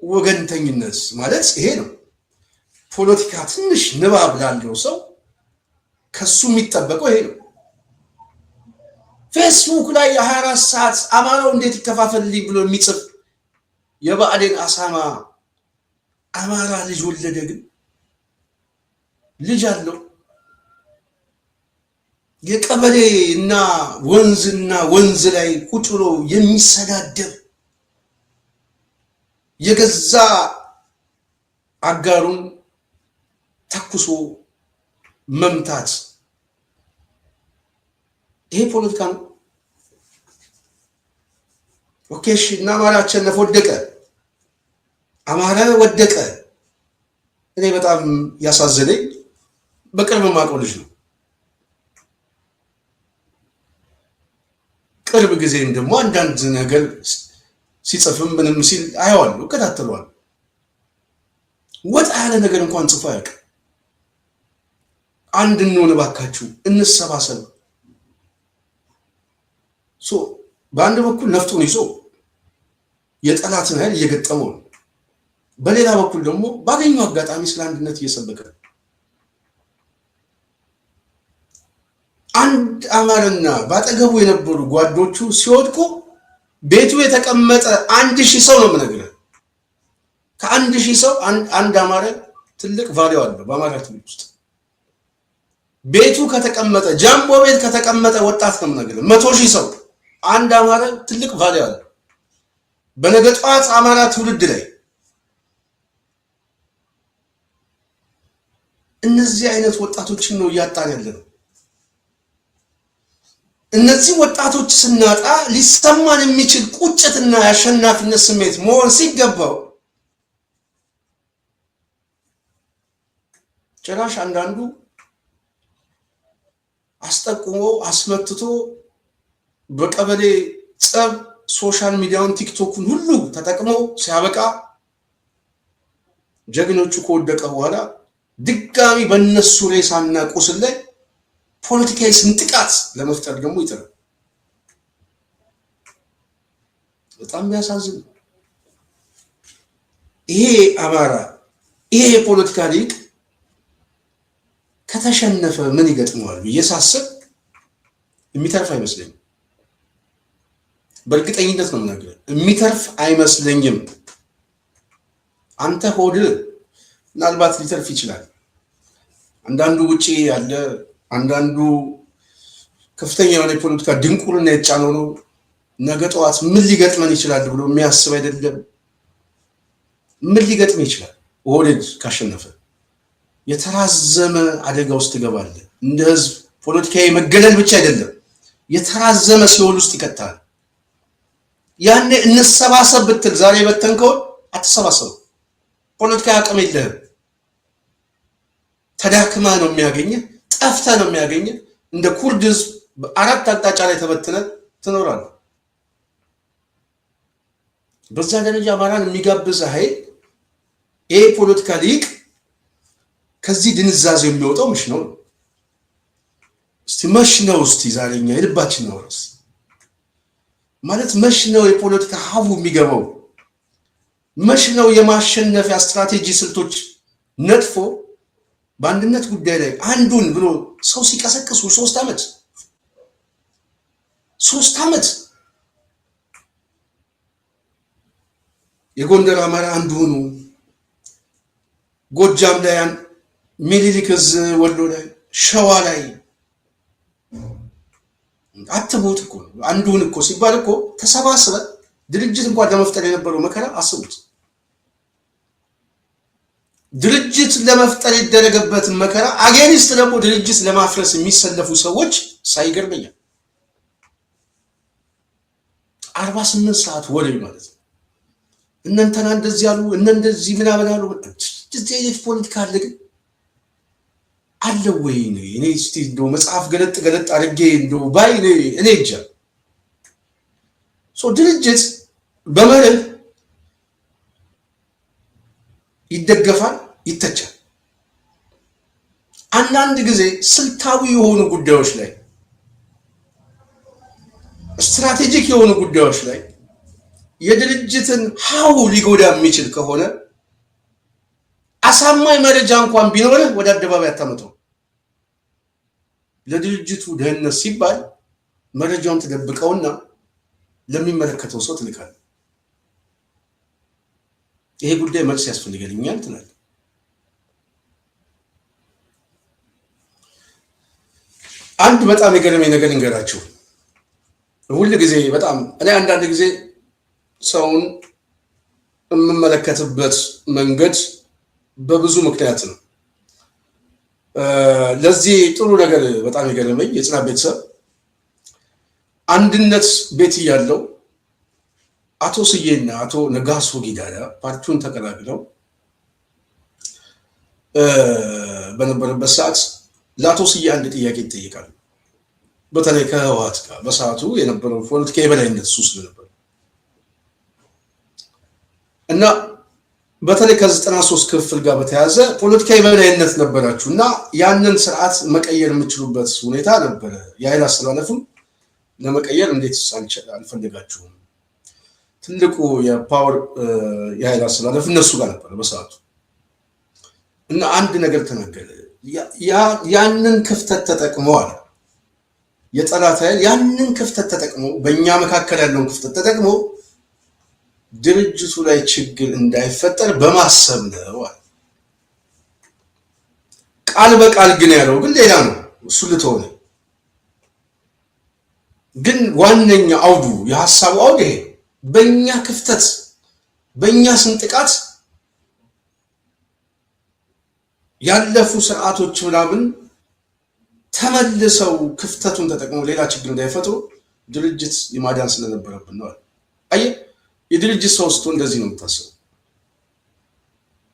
ወገንተኝነት ማለት ይሄ ነው። ፖለቲካ ትንሽ ንባብ ላለው ሰው ከሱ የሚጠበቀው ይሄ ነው። ፌስቡክ ላይ የ24 ሰዓት አማራው እንዴት ይከፋፈልልኝ ብሎ የሚጽፍ የብአዴን አሳማ አማራ ልጅ ወለደ። ግን ልጅ አለው። የቀበሌ እና ወንዝ ላይ ቁጭ ብሎ የሚሰዳደብ የገዛ አጋሩን ተኩሶ መምታት፣ ይሄ ፖለቲካ ነው። ኦኬ እሺ፣ እና አማራ አሸነፈ፣ ወደቀ፣ አማራ ወደቀ። እኔ በጣም ያሳዘነኝ በቅርብ ማውቀው ልጅ ነው። ቅርብ ጊዜም ደግሞ አንዳንድ ነገር ሲጽፍም ምንም ሲል አየዋለሁ፣ እከታተለዋለሁ። ወጣ ያለ ነገር እንኳን ጽፎ አያውቅም። አንድ እንሆን እባካችሁ፣ እንሰባሰብ። በአንድ በኩል ነፍጡን ይዞ የጠላትን ኃይል እየገጠመው ነው። በሌላ በኩል ደግሞ ባገኘው አጋጣሚ ስለ አንድነት እየሰበከ ነው። አንድ አማርና ባጠገቡ የነበሩ ጓዶቹ ሲወድቁ ቤቱ የተቀመጠ 1000 ሰው ነው የምነግርህ። ከ1000 ሰው አንድ አማራ ትልቅ ቫልዩ አለው በአማራ ትግል ውስጥ። ቤቱ ከተቀመጠ ጃምቦ ቤት ከተቀመጠ ወጣት ነው የምነግርህ 100,000 ሰው አንድ አማራ ትልቅ ቫልዩ አለው በነገ ጠዋት አማራ ትውልድ ላይ። እነዚህ አይነት ወጣቶችን ነው እያጣን ያለነው። እነዚህ ወጣቶች ስናጣ ሊሰማን የሚችል ቁጭትና የአሸናፊነት ስሜት መሆን ሲገባው ጭራሽ አንዳንዱ አስጠቁሞ አስመትቶ በቀበሌ ጸብ ሶሻል ሚዲያውን ቲክቶክን ሁሉ ተጠቅሞ ሲያበቃ ጀግኖቹ ከወደቀ በኋላ ድጋሚ በእነሱ ሬሳና ቁስል ላይ ፖለቲካዊ ስንጥቃት ለመፍጠር ደግሞ ይጥራል። በጣም የሚያሳዝን ይሄ አማራ ይሄ የፖለቲካ ሊቅ ከተሸነፈ ምን ይገጥመዋል ብዬ ሳስብ የሚተርፍ አይመስለኝም። በእርግጠኝነት ነው የምናገረው፣ የሚተርፍ አይመስለኝም። አንተ ሆድ ምናልባት ሊተርፍ ይችላል። አንዳንዱ ውጪ ያለ፣ አንዳንዱ ከፍተኛ የሆነ የፖለቲካ ድንቁርና የተጫነው ነው። ነገ ጠዋት ምን ሊገጥመን ይችላል ብሎ የሚያስብ አይደለም። ምን ሊገጥም ይችላል? ኦህዴድ ካሸነፈ የተራዘመ አደጋ ውስጥ ትገባለህ። እንደ ህዝብ ፖለቲካዊ መገለል ብቻ አይደለም፣ የተራዘመ ሲኦል ውስጥ ይከታል። ያኔ እንሰባሰብ ብትል ዛሬ በተንከው አትሰባሰብ። ፖለቲካዊ አቅም የለህም። ተዳክማ ነው የሚያገኝህ፣ ጠፍተ ነው የሚያገኝህ። እንደ ኩርድ ህዝብ በአራት አቅጣጫ ላይ ተበትነ ትኖራለህ። በዛ ደረጃ አማራን የሚጋብዝ ኃይል ይሄ ፖለቲካ ሊቅ ከዚህ ድንዛዜ የሚወጣው መች ነው? እስቲ መች ነው? እስቲ ዛሬኛ የልባችን ነው ራስ ማለት መች ነው? የፖለቲካ ሀቡ የሚገባው መች ነው? የማሸነፊያ ስትራቴጂ ስልቶች ነጥፎ በአንድነት ጉዳይ ላይ አንዱን ብሎ ሰው ሲቀሰቅሱ 3 ዓመት የጎንደር አማራ አንዱ ሆኑ፣ ጎጃም ላይ ሚኒሊክ እዝ ወሎ ላይ ሸዋ ላይ አትሞት እኮ አንዱን እኮ ሲባል እኮ ተሰባስበ ድርጅት እንኳን ለመፍጠር የነበረው መከራ አስቡት። ድርጅት ለመፍጠር የደረገበትን መከራ አጌንስት ደግሞ ድርጅት ለማፍረስ የሚሰለፉ ሰዎች ሳይገርመኛል 48 ሰዓት ወለይ ማለት ነው። እነንተና እንደዚህ ያሉ እንደዚህ ምናምን አሉ። እንደዚህ አይነት ፖለቲካ አለ ግን አለ ወይ? እኔ እስቲ እንደው መጽሐፍ ገለጥ አድርጌ እንደው ባይ እኔ እጃ ድርጅት በመርህ ይደገፋል፣ ይተቻል። አንዳንድ ጊዜ ስልታዊ የሆኑ ጉዳዮች ላይ ስትራቴጂክ የሆኑ ጉዳዮች ላይ የድርጅትን ሀው ሊጎዳ የሚችል ከሆነ አሳማኝ መረጃ እንኳን ቢኖርህ ወደ አደባባይ አታመጣው። ለድርጅቱ ደህንነት ሲባል መረጃውን ተደብቀውና ለሚመለከተው ሰው ትልካለህ። ይሄ ጉዳይ መልስ ያስፈልገኛል ትላለህ። አንድ በጣም የገረመኝ ነገር እንገራችሁ። ሁሉ ጊዜ በጣም እኔ አንዳንድ ጊዜ ሰውን የምመለከትበት መንገድ በብዙ ምክንያት ነው። ለዚህ ጥሩ ነገር በጣም የገረመኝ የጽናት ቤተሰብ አንድነት ቤት ያለው አቶ ስዬና አቶ ነጋሶ ጊዳዳ ፓርቲውን ተቀላቅለው በነበረበት ሰዓት ለአቶ ስዬ አንድ ጥያቄ ይጠይቃል። በተለይ ከህወሓት ጋር በሰዓቱ የነበረው ፖለቲካ የበላይነት እሱ ስለነበር እና በተለይ ከ93 ክፍል ጋር በተያዘ ፖለቲካ የበላይነት ነበራችሁ እና ያንን ስርዓት መቀየር የምትችሉበት ሁኔታ ነበረ። የኃይል አስተላለፉን ለመቀየር እንዴት አልፈለጋችሁም? ትልቁ የፓወር የኃይል አስተላለፍ እነሱ ጋር ነበር በሰዓቱ እና አንድ ነገር ተናገረ። ያንን ክፍተት ተጠቅመዋል። የጠላት ኃይል ያንን ክፍተት ተጠቅሞ በእኛ መካከል ያለውን ክፍተት ተጠቅሞ ድርጅቱ ላይ ችግር እንዳይፈጠር በማሰብ ነው። ቃል በቃል ግን ያለው ግን ሌላ ነው። እሱ ልትሆነ ግን ዋነኛ አውዱ የሐሳቡ አውድ ይሄ በእኛ ክፍተት በእኛ ስንጥቃት ያለፉ ስርዓቶች ምናምን ተመልሰው ክፍተቱን ተጠቅመው ሌላ ችግር እንዳይፈጥሩ ድርጅት የማዳን ስለነበረብን ነው። አየህ የድርጅት ሰው ስትሆን እንደዚህ ነው የምታስበው።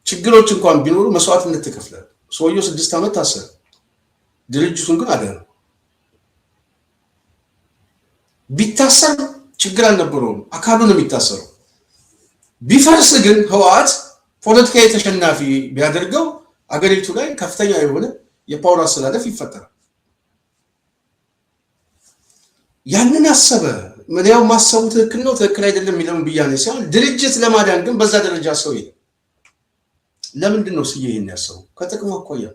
ችግሮች እንኳን ቢኖሩ መስዋዕትነት ትከፍላለህ። ሰውየው 6 ዓመት ታሰረ፣ ድርጅቱን ግን አዳነ። ቢታሰር ችግር አልነበረውም፣ አካሉ ነው የሚታሰረው። ቢፈርስ ግን ህወሓት ፖለቲካዊ ተሸናፊ ቢያደርገው አገሪቱ ላይ ከፍተኛ የሆነ የፓወር አስተላለፍ ይፈጠራል። ያንን አሰበ። ምን ያው ማሰቡ ትክክል ነው ትክክል አይደለም የሚለውን ብያኔ ሳይሆን ድርጅት ለማዳን ግን በዛ ደረጃ ሰው ይሄ ለምንድን ነው ስዬ ይሄን ያሰቡ? ከጥቅሙ አኳያ።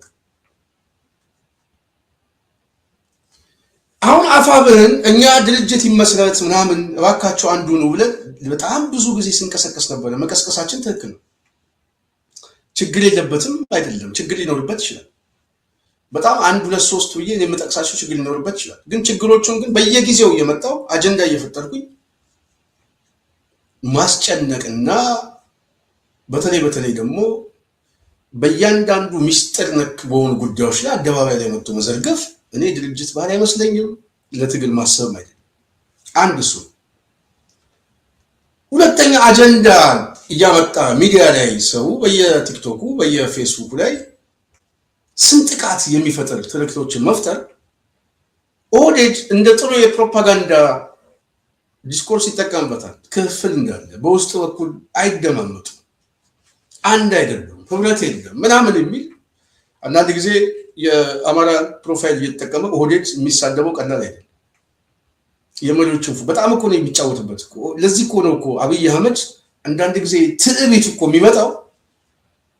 አሁን አፋብህን እኛ ድርጅት ይመስረት ምናምን እባካቸው አንዱ ነው ብለን በጣም ብዙ ጊዜ ስንቀሰቀስ ነበር። መቀስቀሳችን ትክክል ነው። ችግር የለበትም አይደለም፣ ችግር ሊኖርበት ይችላል። በጣም 1 2 3 ብዬ የምጠቅሳቸው ችግር ሊኖርበት ይችላል። ግን ችግሮቹን ግን በየጊዜው እየመጣው አጀንዳ እየፈጠርኩኝ ማስጨነቅና በተለይ ደግሞ በእያንዳንዱ ሚስጥር ነክ በሆኑ ጉዳዮች ላይ አደባባይ ላይ መጥቶ መዘርገፍ እኔ ድርጅት ባህል አይመስለኝም። ለትግል ማሰብ አይደለም። አንድ እሱ። ሁለተኛ አጀንዳ እያመጣ ሚዲያ ላይ ሰው በየቲክቶኩ በየፌስቡኩ ላይ ስንጥቃት የሚፈጥር ትርክቶችን መፍጠር ኦህዴድ እንደ ጥሩ የፕሮፓጋንዳ ዲስኮርስ ይጠቀምበታል። ክፍል እንዳለ በውስጥ በኩል አይደማመጡም፣ አንድ አይደለም፣ ህብረት የለም ምናምን የሚል አንዳንድ ጊዜ የአማራ ፕሮፋይል እየተጠቀመ ኦህዴድ የሚሳደበው ቀላል አይደለም። የመሪዎችን በጣም እኮ ነው የሚጫወትበት። ለዚህ እኮ ነው እኮ አብይ አህመድ አንዳንድ ጊዜ ትዕቢት እኮ የሚመጣው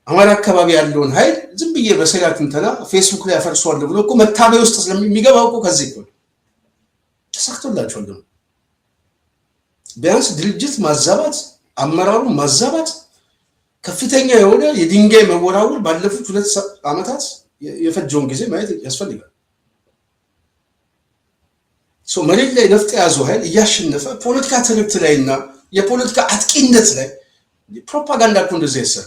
አማራ አካባቢ ያለውን ኃይል ዝም ብዬ በሰላ ትንተና ፌስቡክ ላይ ያፈርሰዋል ብሎ እኮ መታበይ ውስጥ ስለሚገባው እኮ ከዚህ እኮ ተሳክቶላቸዋል። ደግሞ ቢያንስ ድርጅት ማዛባት፣ አመራሩ ማዛባት ከፍተኛ የሆነ የድንጋይ መወራወር ባለፉት 2 ዓመታት የፈጀውን ጊዜ ማየት ያስፈልጋል። መሬት ላይ ነፍጥ የያዘው ኃይል እያሸነፈ ፖለቲካ ትርክት ላይና የፖለቲካ አጥቂነት ላይ ፕሮፓጋንዳ እኮ እንደዚህ ይሰራ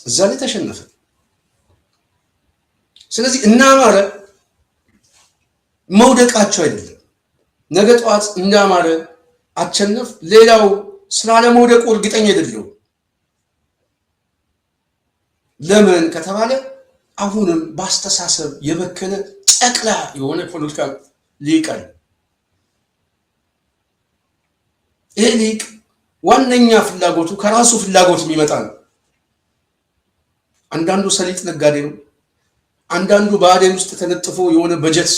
እዛ ላይ ተሸነፈ። ስለዚህ እና አማረ መውደቃቸው አይደለም። ነገ ጠዋት እና አማረ አቸነፍ ሌላው ስላለ መውደቁ እርግጠኛ አይደለም። ለምን ከተባለ አሁንም በአስተሳሰብ የበከነ ጨቅላ የሆነ ፖለቲካ ሊቃል። ይሄ ሊቅ ዋነኛ ፍላጎቱ ከራሱ ፍላጎት የሚመጣ ነው። አንዳንዱ ሰሊጥ ነጋዴ ነው። አንዳንዱ በአዴን ውስጥ ተነጥፎ የሆነ በጀት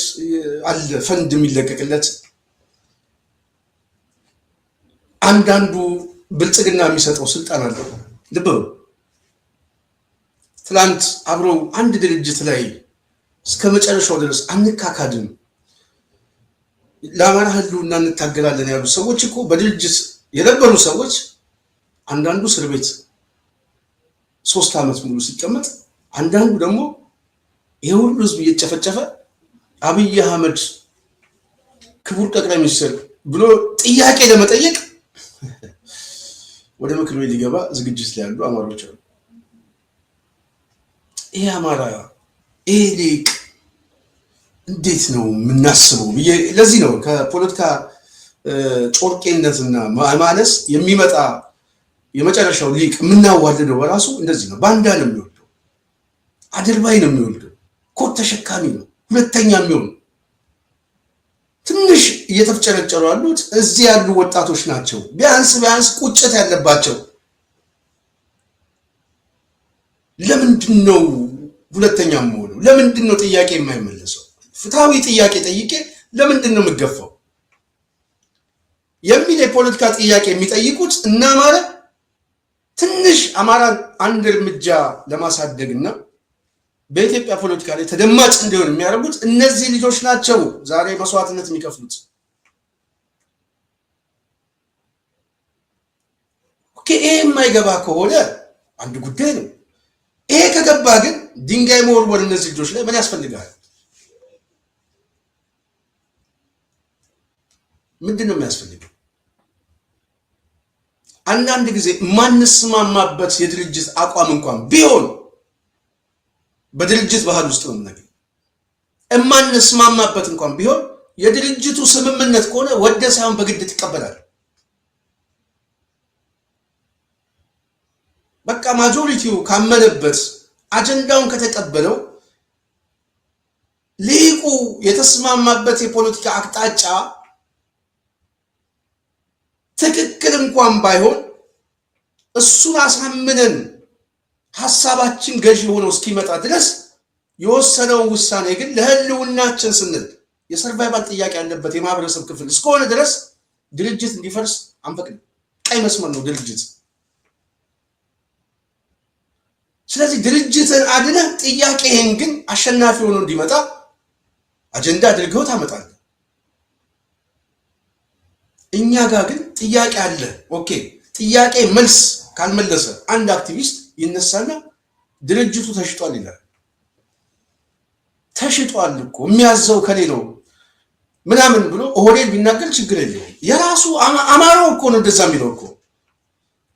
አለ ፈንድ የሚለቀቅለት። አንዳንዱ ብልጽግና የሚሰጠው ስልጣን አለ። ልብ በሉ። ትላንት አብረው አንድ ድርጅት ላይ እስከ መጨረሻው ድረስ አንካካድም ለአማራ ህልውና እንታገላለን ያሉ ሰዎች እኮ በድርጅት የነበሩ ሰዎች አንዳንዱ እስር ቤት 3 ዓመት ሙሉ ሲቀመጥ፣ አንዳንዱ ደግሞ ይሄ ሁሉ ህዝብ እየተጨፈጨፈ አብይ አህመድ ክቡር ጠቅላይ ሚኒስትር ብሎ ጥያቄ ለመጠየቅ ወደ ምክር ቤት ሊገባ ዝግጅት ላይ ያሉ አማራዎች አሉ። ይሄ አማራ ይሄ ሊቅ እንዴት ነው የምናስበው? ለዚህ ነው ከፖለቲካ ጮርቄነትና ማነስ የሚመጣ የመጨረሻው ሊቅ የምናዋልደው በራሱ እንደዚህ ነው። ባንዳ ነው የሚወልደው፣ አድርባይ ነው የሚወልደው፣ ኮት ተሸካሚ ነው። ሁለተኛ የሚሆን ትንሽ እየተፍጨረጨሩ ያሉት እዚህ ያሉ ወጣቶች ናቸው። ቢያንስ ቁጭት ያለባቸው። ለምንድን ነው ሁለተኛም ሆኖ ለምንድን ነው ጥያቄ የማይመለሰው? ፍትሃዊ ጥያቄ ጠይቄ ለምንድን ነው የምገፋው የሚል የፖለቲካ ጥያቄ የሚጠይቁት እና ማለት ትንሽ አማራን አንድ እርምጃ ለማሳደግና በኢትዮጵያ ፖለቲካ ላይ ተደማጭ እንዲሆን የሚያደርጉት እነዚህ ልጆች ናቸው ዛሬ መስዋዕትነት የሚከፍሉት። ይሄ የማይገባ ከሆነ አንድ ጉዳይ ነው። ይሄ ከገባ ግን ድንጋይ መወርወር እነዚህ ልጆች ላይ ምን ያስፈልጋል? ምንድን ነው የሚያስፈልገው? አንዳንድ ጊዜ ማንስማማበት የድርጅት አቋም እንኳን ቢሆን በድርጅት ባህል ውስጥ ነው ነገር ማንስማማበት እንኳን ቢሆን የድርጅቱ ስምምነት ከሆነ ወደ ሳይሆን በግድ ትቀበላል። በቃ ማጆሪቲው ካመነበት አጀንዳውን ከተቀበለው ሊቁ የተስማማበት የፖለቲካ አቅጣጫ ትክክል እንኳን ባይሆን እሱን አሳምነን ሐሳባችን ገዢ ሆኖ እስኪመጣ ድረስ የወሰነው ውሳኔ ግን ለህልውናችን ስንል የሰርቫይቫል ጥያቄ ያለበት የማህበረሰብ ክፍል እስከሆነ ድረስ ድርጅት እንዲፈርስ አንፈቅድም። ቀይ መስመር ነው ድርጅት። ስለዚህ ድርጅትን አድነህ ጥያቄህን ግን አሸናፊ ሆኖ እንዲመጣ አጀንዳ አድርገው ታመጣለህ። እኛ ጋር ግን ጥያቄ አለ። ኦኬ ጥያቄ መልስ ካልመለሰ አንድ አክቲቪስት ይነሳና ድርጅቱ ተሽጧል ይላል። ተሽጧል እኮ የሚያዘው ከሌ ነው ምናምን ብሎ ኦህዴድ ቢናገር ችግር የለውም። የራሱ አማራው እኮ ነው እንደዛ የሚለው እኮ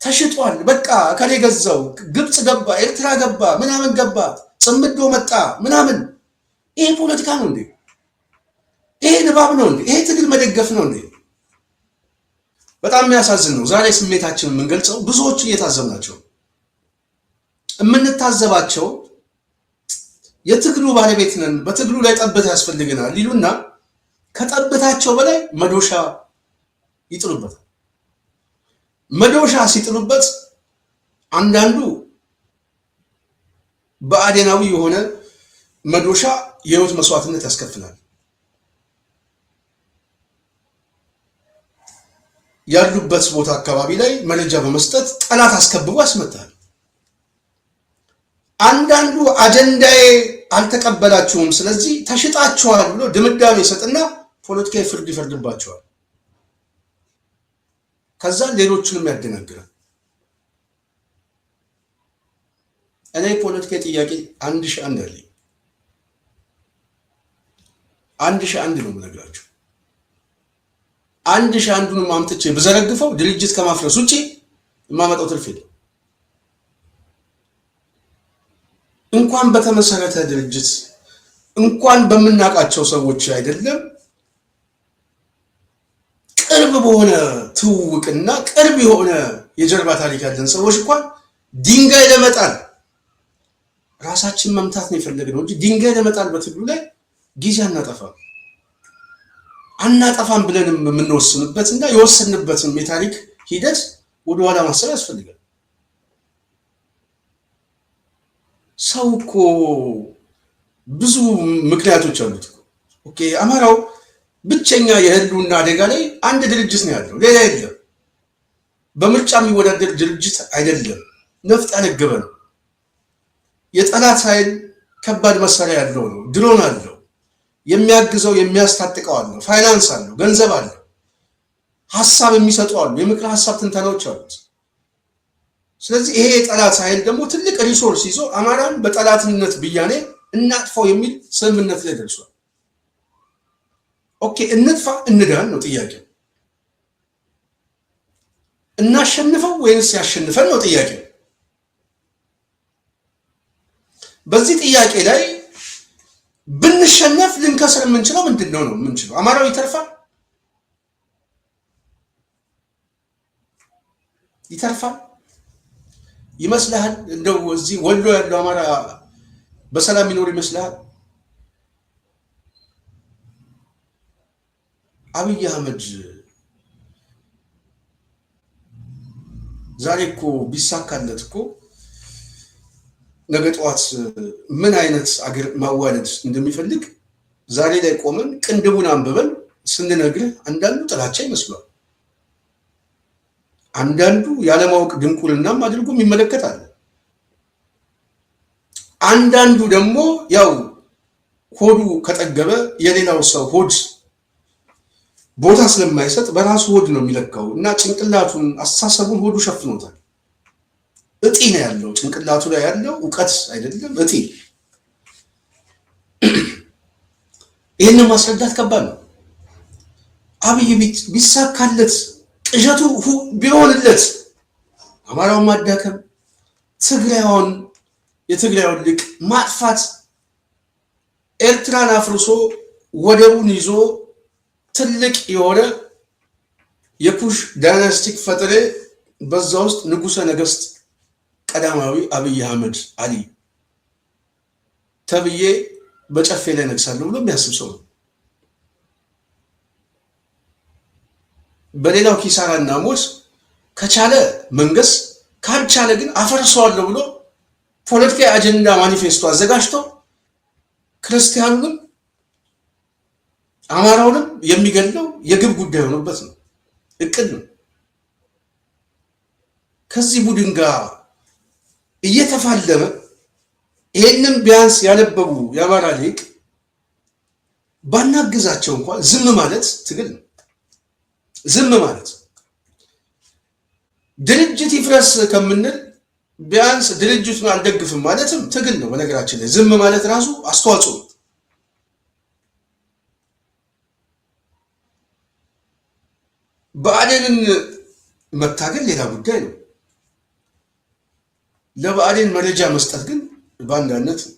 ተሽጧል፣ በቃ ከሌ ገዛው፣ ግብፅ ገባ፣ ኤርትራ ገባ፣ ምናምን ገባ፣ ጽምዶ መጣ ምናምን። ይሄ ፖለቲካ ነው እንዴ? ይሄ ንባብ ነው እንዴ? ይሄ ትግል መደገፍ ነው እንዴ? በጣም የሚያሳዝን ነው። ዛሬ ስሜታችንን የምንገልጸው ብዙዎቹ እየታዘብናቸው የምንታዘባቸው የትግሉ ባለቤት ነን፣ በትግሉ ላይ ጠብታ ያስፈልገናል ይሉና ከጠብታቸው በላይ መዶሻ ይጥሉበታል። መዶሻ ሲጥሉበት አንዳንዱ በአዴናዊ የሆነ መዶሻ የህይወት መስዋዕትነት ያስከፍላል። ያሉበት ቦታ አካባቢ ላይ መረጃ በመስጠት ጠላት አስከብቦ ያስመታል። አንዳንዱ አጀንዳዬ አልተቀበላችሁም ስለዚህ ተሽጣችኋል ብሎ ድምዳሜ ይሰጥና ፖለቲካዊ ፍርድ ይፈርድባቸዋል። ከዛ ሌሎቹንም ያደናግራል። እኔ ፖለቲካዊ ጥያቄ 1001 አለኝ። 1001 ነው የምነግራችሁ። 1001ንም አምጥቼ ብዘረግፈው ድርጅት ከማፍረስ ውጪ የማመጣው ትርፍ የለም። እንኳን በተመሰረተ ድርጅት እንኳን በምናውቃቸው ሰዎች አይደለም ቅርብ በሆነ ትውውቅና ቅርብ የሆነ የጀርባ ታሪክ ያለን ሰዎች እንኳን ድንጋይ ለመጣል ራሳችን መምታት ነው የፈለግነው እንጂ ድንጋይ ለመጣል በትግሉ ላይ ጊዜ አናጠፋም ብለንም የምንወስንበትና የወሰንበትም የታሪክ ሂደት ወደኋላ ማሰብ ያስፈልጋል። ሰው እኮ ብዙ ምክንያቶች አሉት። ኦኬ አማራው ብቸኛ የህልውና አደጋ ላይ አንድ ድርጅት ነው ያለው፣ ሌላ የለም። በምርጫ የሚወዳደር ድርጅት አይደለም። ነፍጥ ያነገበ ነው። የጠላት ኃይል ከባድ መሳሪያ ያለው ነው። ድሮን አለው፣ የሚያግዘው የሚያስታጥቀው አለው፣ ፋይናንስ አለው፣ ገንዘብ አለው፣ ሀሳብ የሚሰጡ አሉ፣ የምክር ሀሳብ ትንተናዎች አሉት። ስለዚህ ይሄ የጠላት ኃይል ደግሞ ትልቅ ሪሶርስ ይዞ አማራን በጠላትነት ብያኔ እናጥፋው የሚል ስምምነት ላይ ደርሷል። ኦኬ እንጥፋ እንዳን ነው ጥያቄው። እናሸንፈው ወይንስ ያሸንፈን ነው ጥያቄው። በዚህ ጥያቄ ላይ ብንሸነፍ ልንከስር የምንችለው ምንድነው ነው የምንችለው? አማራው ይተርፋል ይመስልሃል? እንደው እዚህ ወሎ ያለው አማራ በሰላም ይኖር ይመስልሃል? አብይ አህመድ ዛሬ እኮ ቢሳካለት እኮ ነገ ጠዋት ምን አይነት አገር ማዋለድ እንደሚፈልግ ዛሬ ላይ ቆመን ቅንድቡን አንብበን ስንነግርህ አንዳንዱ ጥላቻ ይመስሏል፣ አንዳንዱ ያለማወቅ ድንቁርናም አድርጎም ይመለከታል። አንዳንዱ ደግሞ ያው ሆዱ ከጠገበ የሌላው ሰው ሆድ ቦታ ስለማይሰጥ በራሱ ሆድ ነው የሚለካው እና ጭንቅላቱን አስተሳሰቡን ሆዱ ሸፍኖታል። እጢ ነው ያለው ጭንቅላቱ ላይ ያለው እውቀት አይደለም እጢ። ይህንን ማስረዳት ከባድ ነው። አብይ ቢሳካለት ቅዠቱ ቢሆንለት አማራውን ማዳከም፣ የትግራዩን ልቅ ማጥፋት፣ ኤርትራን አፍርሶ ወደቡን ይዞ ትልቅ የሆነ የኩሽ ዳይናስቲክ ፈጥሬ በዛ ውስጥ ንጉሰ ነገስት ቀዳማዊ አብይ አህመድ አሊ ተብዬ በጨፌ ላይ ነግሳለሁ ብሎ የሚያስብ ሰው ነው። በሌላው ኪሳራና ሞት ከቻለ መንገስ ካልቻለ ግን አፈርሰዋለሁ ብሎ ፖለቲካዊ አጀንዳ ማኒፌስቶ አዘጋጅቶ ክርስቲያኑንም አማራውንም የሚገለው የግብ ጉዳይ ሆኖበት ነው፣ እቅድ ነው። ከዚህ ቡድን ጋር እየተፋለመ ይሄንን ቢያንስ ያነበቡ የአማራ ሊቅ ባናግዛቸው እንኳን ዝም ማለት ትግል ነው። ዝም ማለት ድርጅት ይፍረስ ከምንል ቢያንስ ድርጅቱን አልደግፍም ማለትም ትግል ነው። በነገራችን ላይ ዝም ማለት ራሱ አስተዋጽኦ ነው። ብአዴንን መታገል ሌላ ጉዳይ ነው። ለብአዴን መረጃ መስጠት ግን ባንዳነት ነው።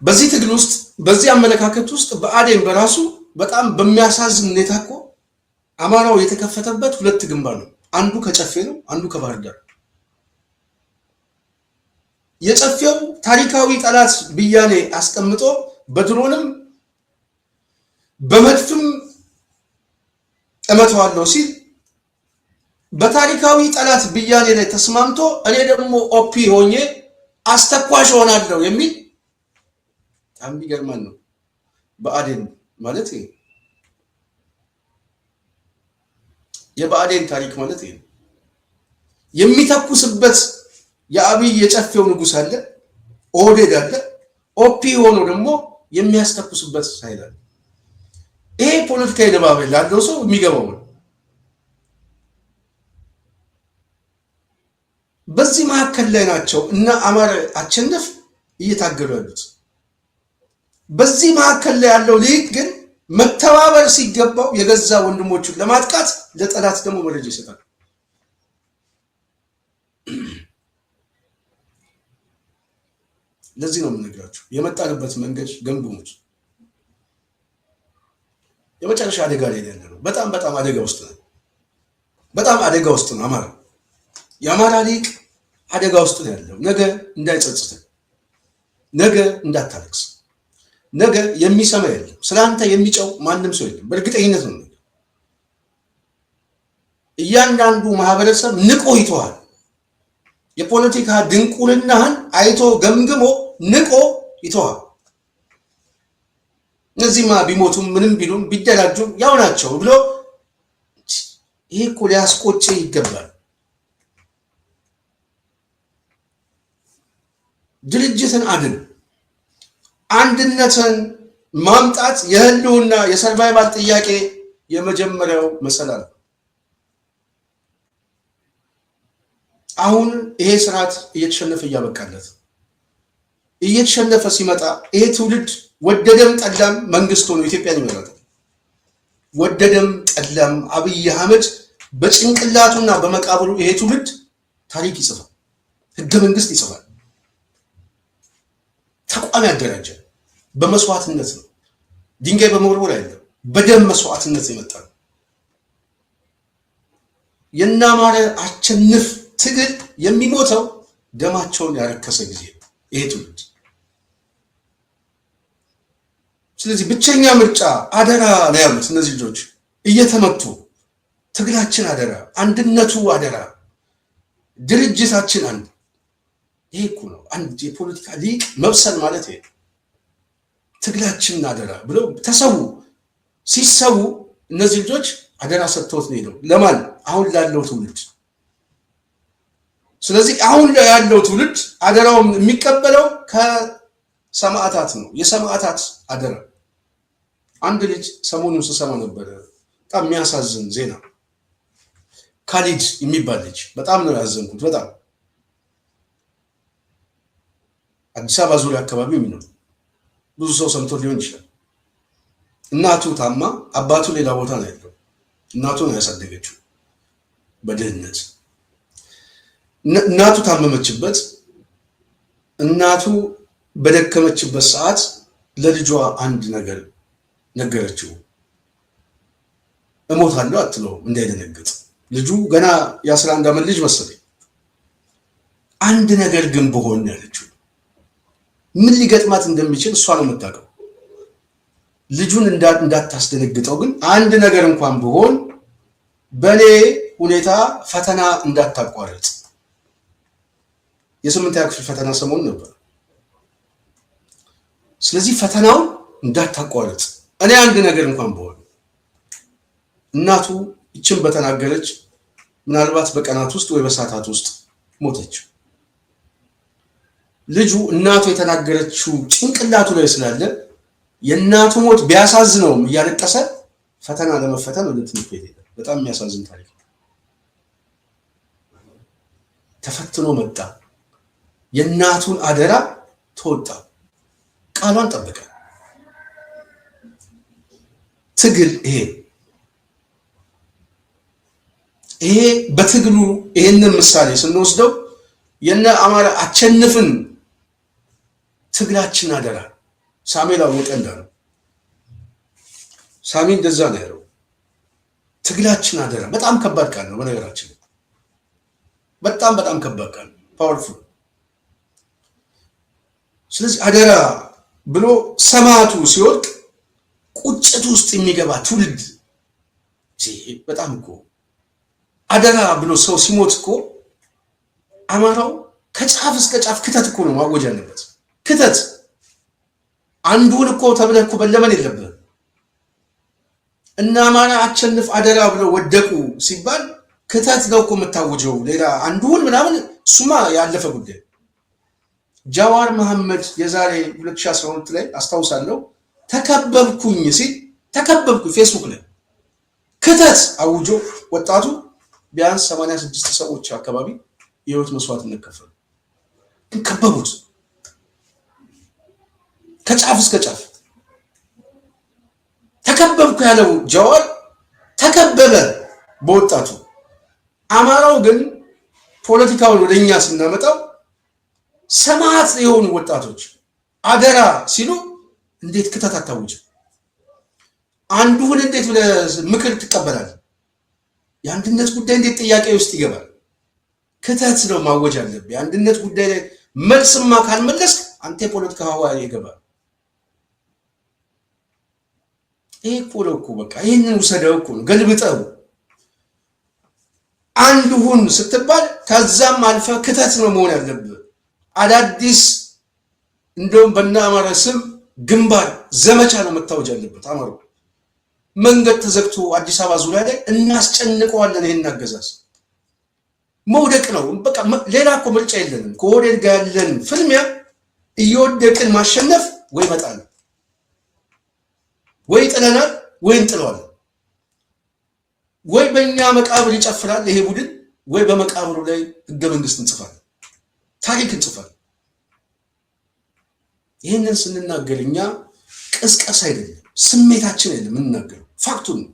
በዚህ ትግል ውስጥ በዚህ አመለካከት ውስጥ ብአዴን በራሱ በጣም በሚያሳዝን ሁኔታ እኮ አማራው የተከፈተበት ሁለት ግንባር ነው። አንዱ ከጨፌ ነው፣ አንዱ ከባህር ዳር። የጨፌው ታሪካዊ ጠላት ብያኔ አስቀምጦ በድሮንም በመድፍም እመተዋለሁ ሲል በታሪካዊ ጠላት ብያኔ ላይ ተስማምቶ እኔ ደግሞ ኦፒ ሆኜ አስተኳሽ ሆናለሁ የሚል በጣም የሚገርመን ነው። ብአዴን ማለት ይሄ የብአዴን ታሪክ ማለት ይሄ የሚተኩስበት የአብይ የጨፌው ንጉስ አለ፣ ኦህዴድ አለ፣ ኦፒ ሆኖ ደግሞ የሚያስተኩስበት ኃይል አለ። ይሄ ፖለቲካዊ ድባብ ላለው ሰው የሚገባው ነው። በዚህ መካከል ላይ ናቸው እና አማራ አቸነፍ እየታገሉ ያሉት። በዚህ መካከል ላይ ያለው ሊቅ ግን መተባበር ሲገባው የገዛ ወንድሞቹን ለማጥቃት ለጠላት ደግሞ መረጃ ይሰጣል። ለዚህ ነው የምነግራችሁ የመጣንበት መንገድ ገንብሙት። የመጨረሻ አደጋ ላይ ያለ ነው። በጣም አደጋ ውስጥ ነው። በጣም አደጋ ውስጥ ነው አማራ። የአማራ ሊቅ አደጋ ውስጥ ነው ያለው። ነገ እንዳይጸጽተን፣ ነገ እንዳታለቅስ፣ ነገ የሚሰማ የለም። ስላንተ የሚጨው ማንም ሰው የለም። በእርግጠኝነት ነው። እያንዳንዱ ማህበረሰብ ንቆ ይተዋል። የፖለቲካ ድንቁርናህን አይቶ ገምግሞ ንቆ ይተዋል። እነዚህማ ቢሞቱም ምንም ቢሉም ቢደራጁም ያው ናቸው ብሎ ይሄ እኮ ሊያስቆጭ ይገባል። ድርጅትን አድን። አንድነትን ማምጣት የህልውና የሰርቫይቫል ጥያቄ የመጀመሪያው መሰላል። አሁን ይሄ ስርዓት እየተሸነፈ እያበቃለት እየተሸነፈ ሲመጣ ይሄ ትውልድ ወደደም ጠላም መንግስት ሆኖ ኢትዮጵያን ይመራል። ወደደም ጠላም አብይ አህመድ በጭንቅላቱና በመቃብሩ ይሄ ትውልድ ታሪክ ይጽፋል፣ ህገ መንግስት ይጽፋል፣ ተቋም ያደራጀ በመስዋዕትነት ነው። ድንጋይ በመወርወር አይደለም፣ በደም መስዋዕትነት የመጣ ነው። የእነ አማራ አቸንፍ ትግል የሚሞተው ደማቸውን ያረከሰ ጊዜ ነው ይሄ ትውልድ። ስለዚህ ብቸኛ ምርጫ አደራ ነው ያሉት እነዚህ ልጆች እየተመቱ ትግላችን አደራ፣ አንድነቱ አደራ፣ ድርጅታችን አንድ። ይሄ እኮ ነው አንድ የፖለቲካ ሊቅ መብሰል ማለት ይሄ። ትግላችን አደራ ብለው ተሰዉ። ሲሰዉ እነዚህ ልጆች አደራ ሰጥተውት ነው ሄደው ለማን? አሁን ላለው ትውልድ። ስለዚህ አሁን ላይ ያለው ትውልድ አደራውን የሚቀበለው ከሰማዕታት ነው። የሰማዕታት አደራ። አንድ ልጅ ሰሞኑን ስሰማ ነበር፣ በጣም የሚያሳዝን ዜና። ካሊድ የሚባል ልጅ በጣም ነው ያዘንኩት። በጣም አዲስ አበባ ዙሪያ አካባቢ የሚኖር ብዙ ሰው ሰምቶ ሊሆን ይችላል። እናቱ ታማ አባቱ ሌላ ቦታ ነው ያለው። እናቱ ነው ያሳደገችው በድህነት። እናቱ ታመመችበት። እናቱ በደከመችበት ሰዓት ለልጇ አንድ ነገር ነገረችው። እሞታለሁ አትለው እንዳይደነግጥ። ልጁ ገና የ11 ዓመት ልጅ መሰለኝ። አንድ ነገር ግን በሆነ ያለችው ምን ሊገጥማት እንደሚችል እሷ ነው የምታውቀው። ልጁን እንዳታስደነግጠው ግን አንድ ነገር እንኳን ቢሆን በኔ ሁኔታ ፈተና እንዳታቋርጥ። የ8ኛ ክፍል ፈተና ሰሞን ነበር። ስለዚህ ፈተናው እንዳታቋርጥ እኔ አንድ ነገር እንኳን ቢሆን። እናቱ ይችን በተናገረች ምናልባት በቀናት ውስጥ ወይ በሰዓታት ውስጥ ሞተች። ልጁ እናቱ የተናገረችው ጭንቅላቱ ላይ ስላለ የእናቱ ሞት ቢያሳዝነውም እያለቀሰ ፈተና ለመፈተን ወደ ትምህርት ቤት ሄደ። በጣም የሚያሳዝን ታሪክ። ተፈትኖ መጣ። የእናቱን አደራ ተወጣ። ቃሏን ጠበቀ። ትግል ይሄ በትግሉ ይሄንን ምሳሌ ስንወስደው የነ አማራ አቸንፍን ትግላችን አደራ ሳሙኤል አወቀ እንዳለው ሳሚ እንደዛ ነው ያለው። ትግላችን አደራ በጣም ከባድ ቃል ነው በነገራችን። በጣም ከባድ ቃል ፓወርፉል። ስለዚህ አደራ ብሎ ሰማዕቱ ሲወድቅ ቁጭት ውስጥ የሚገባ ትውልድ በጣም እኮ አደራ ብሎ ሰው ሲሞት እኮ አማራው ከጫፍ እስከ ጫፍ ክተት እኮ ነው ማወጅ ያለበት። ክተት አንዱን እኮ ተብለህ እኮ በለመን የለብህም። እና አማራ አቸንፍ አደራ ብሎ ወደቁ ሲባል ክተት ነው እኮ የምታወጀው። ሌላ አንዱን ምናምን እሱማ ያለፈ ጉዳይ። ጃዋር መሐመድ የዛሬ 2012 ላይ አስታውሳለሁ ተከበብኩኝ ሲል ተከበብኩኝ ፌስቡክ ላይ ክተት አውጆ ወጣቱ ቢያንስ 86 ሰዎች አካባቢ የህይወት መስዋዕትነት ከፈሉ። ከበቡት ከጫፍ እስከ ጫፍ። ተከበብኩ ያለው ጃዋር ተከበበ በወጣቱ። አማራው ግን ፖለቲካውን ወደኛ ስናመጣው ሰማዕት የሆኑ ወጣቶች አደራ ሲሉ እንዴት ክተት አታውጅ? አንዱን እንዴት ብለህ ምክር ትቀበላለህ? የአንድነት ጉዳይ እንዴት ጥያቄ ውስጥ ይገባል? ክተት ነው ማወጅ አለብህ። የአንድነት ጉዳይ ላይ መልስማ ካልመለስክ አንተ የፖለቲካ ሀዋ ይገባል። ይሄ እኮ ነው እኮ በቃ ይህንን ውሰደው እኮ ነው ገልብጠው አንድ ሁን ስትባል ከዛም አልፈ ክተት ነው መሆን ያለብህ። አዳዲስ እንደውም በእነ አማራ ስም ግንባር ዘመቻ ነው መታወጅ ያለበት። አማራው መንገድ ተዘግቶ አዲስ አበባ ዙሪያ ላይ እናስጨንቀዋለን። ይሄን አገዛዝ መውደቅ ነው በቃ። ሌላ እኮ ምርጫ የለንም። ከወዴት ጋር ያለን ፍልሚያ እየወደቅን ማሸነፍ ወይ መጣል ወይ ጥለናል ወይ እንጥለዋለን። ወይ በእኛ መቃብር ይጨፍራል ይሄ ቡድን፣ ወይ በመቃብሩ ላይ ህገ መንግስት እንጽፋለን፣ ታሪክ እንጽፋለን። ይህንን ስንናገር እኛ ቅስቀሳ አይደለም፣ ስሜታችን አይደለም የምንናገረው፣ ፋክቱን ነው።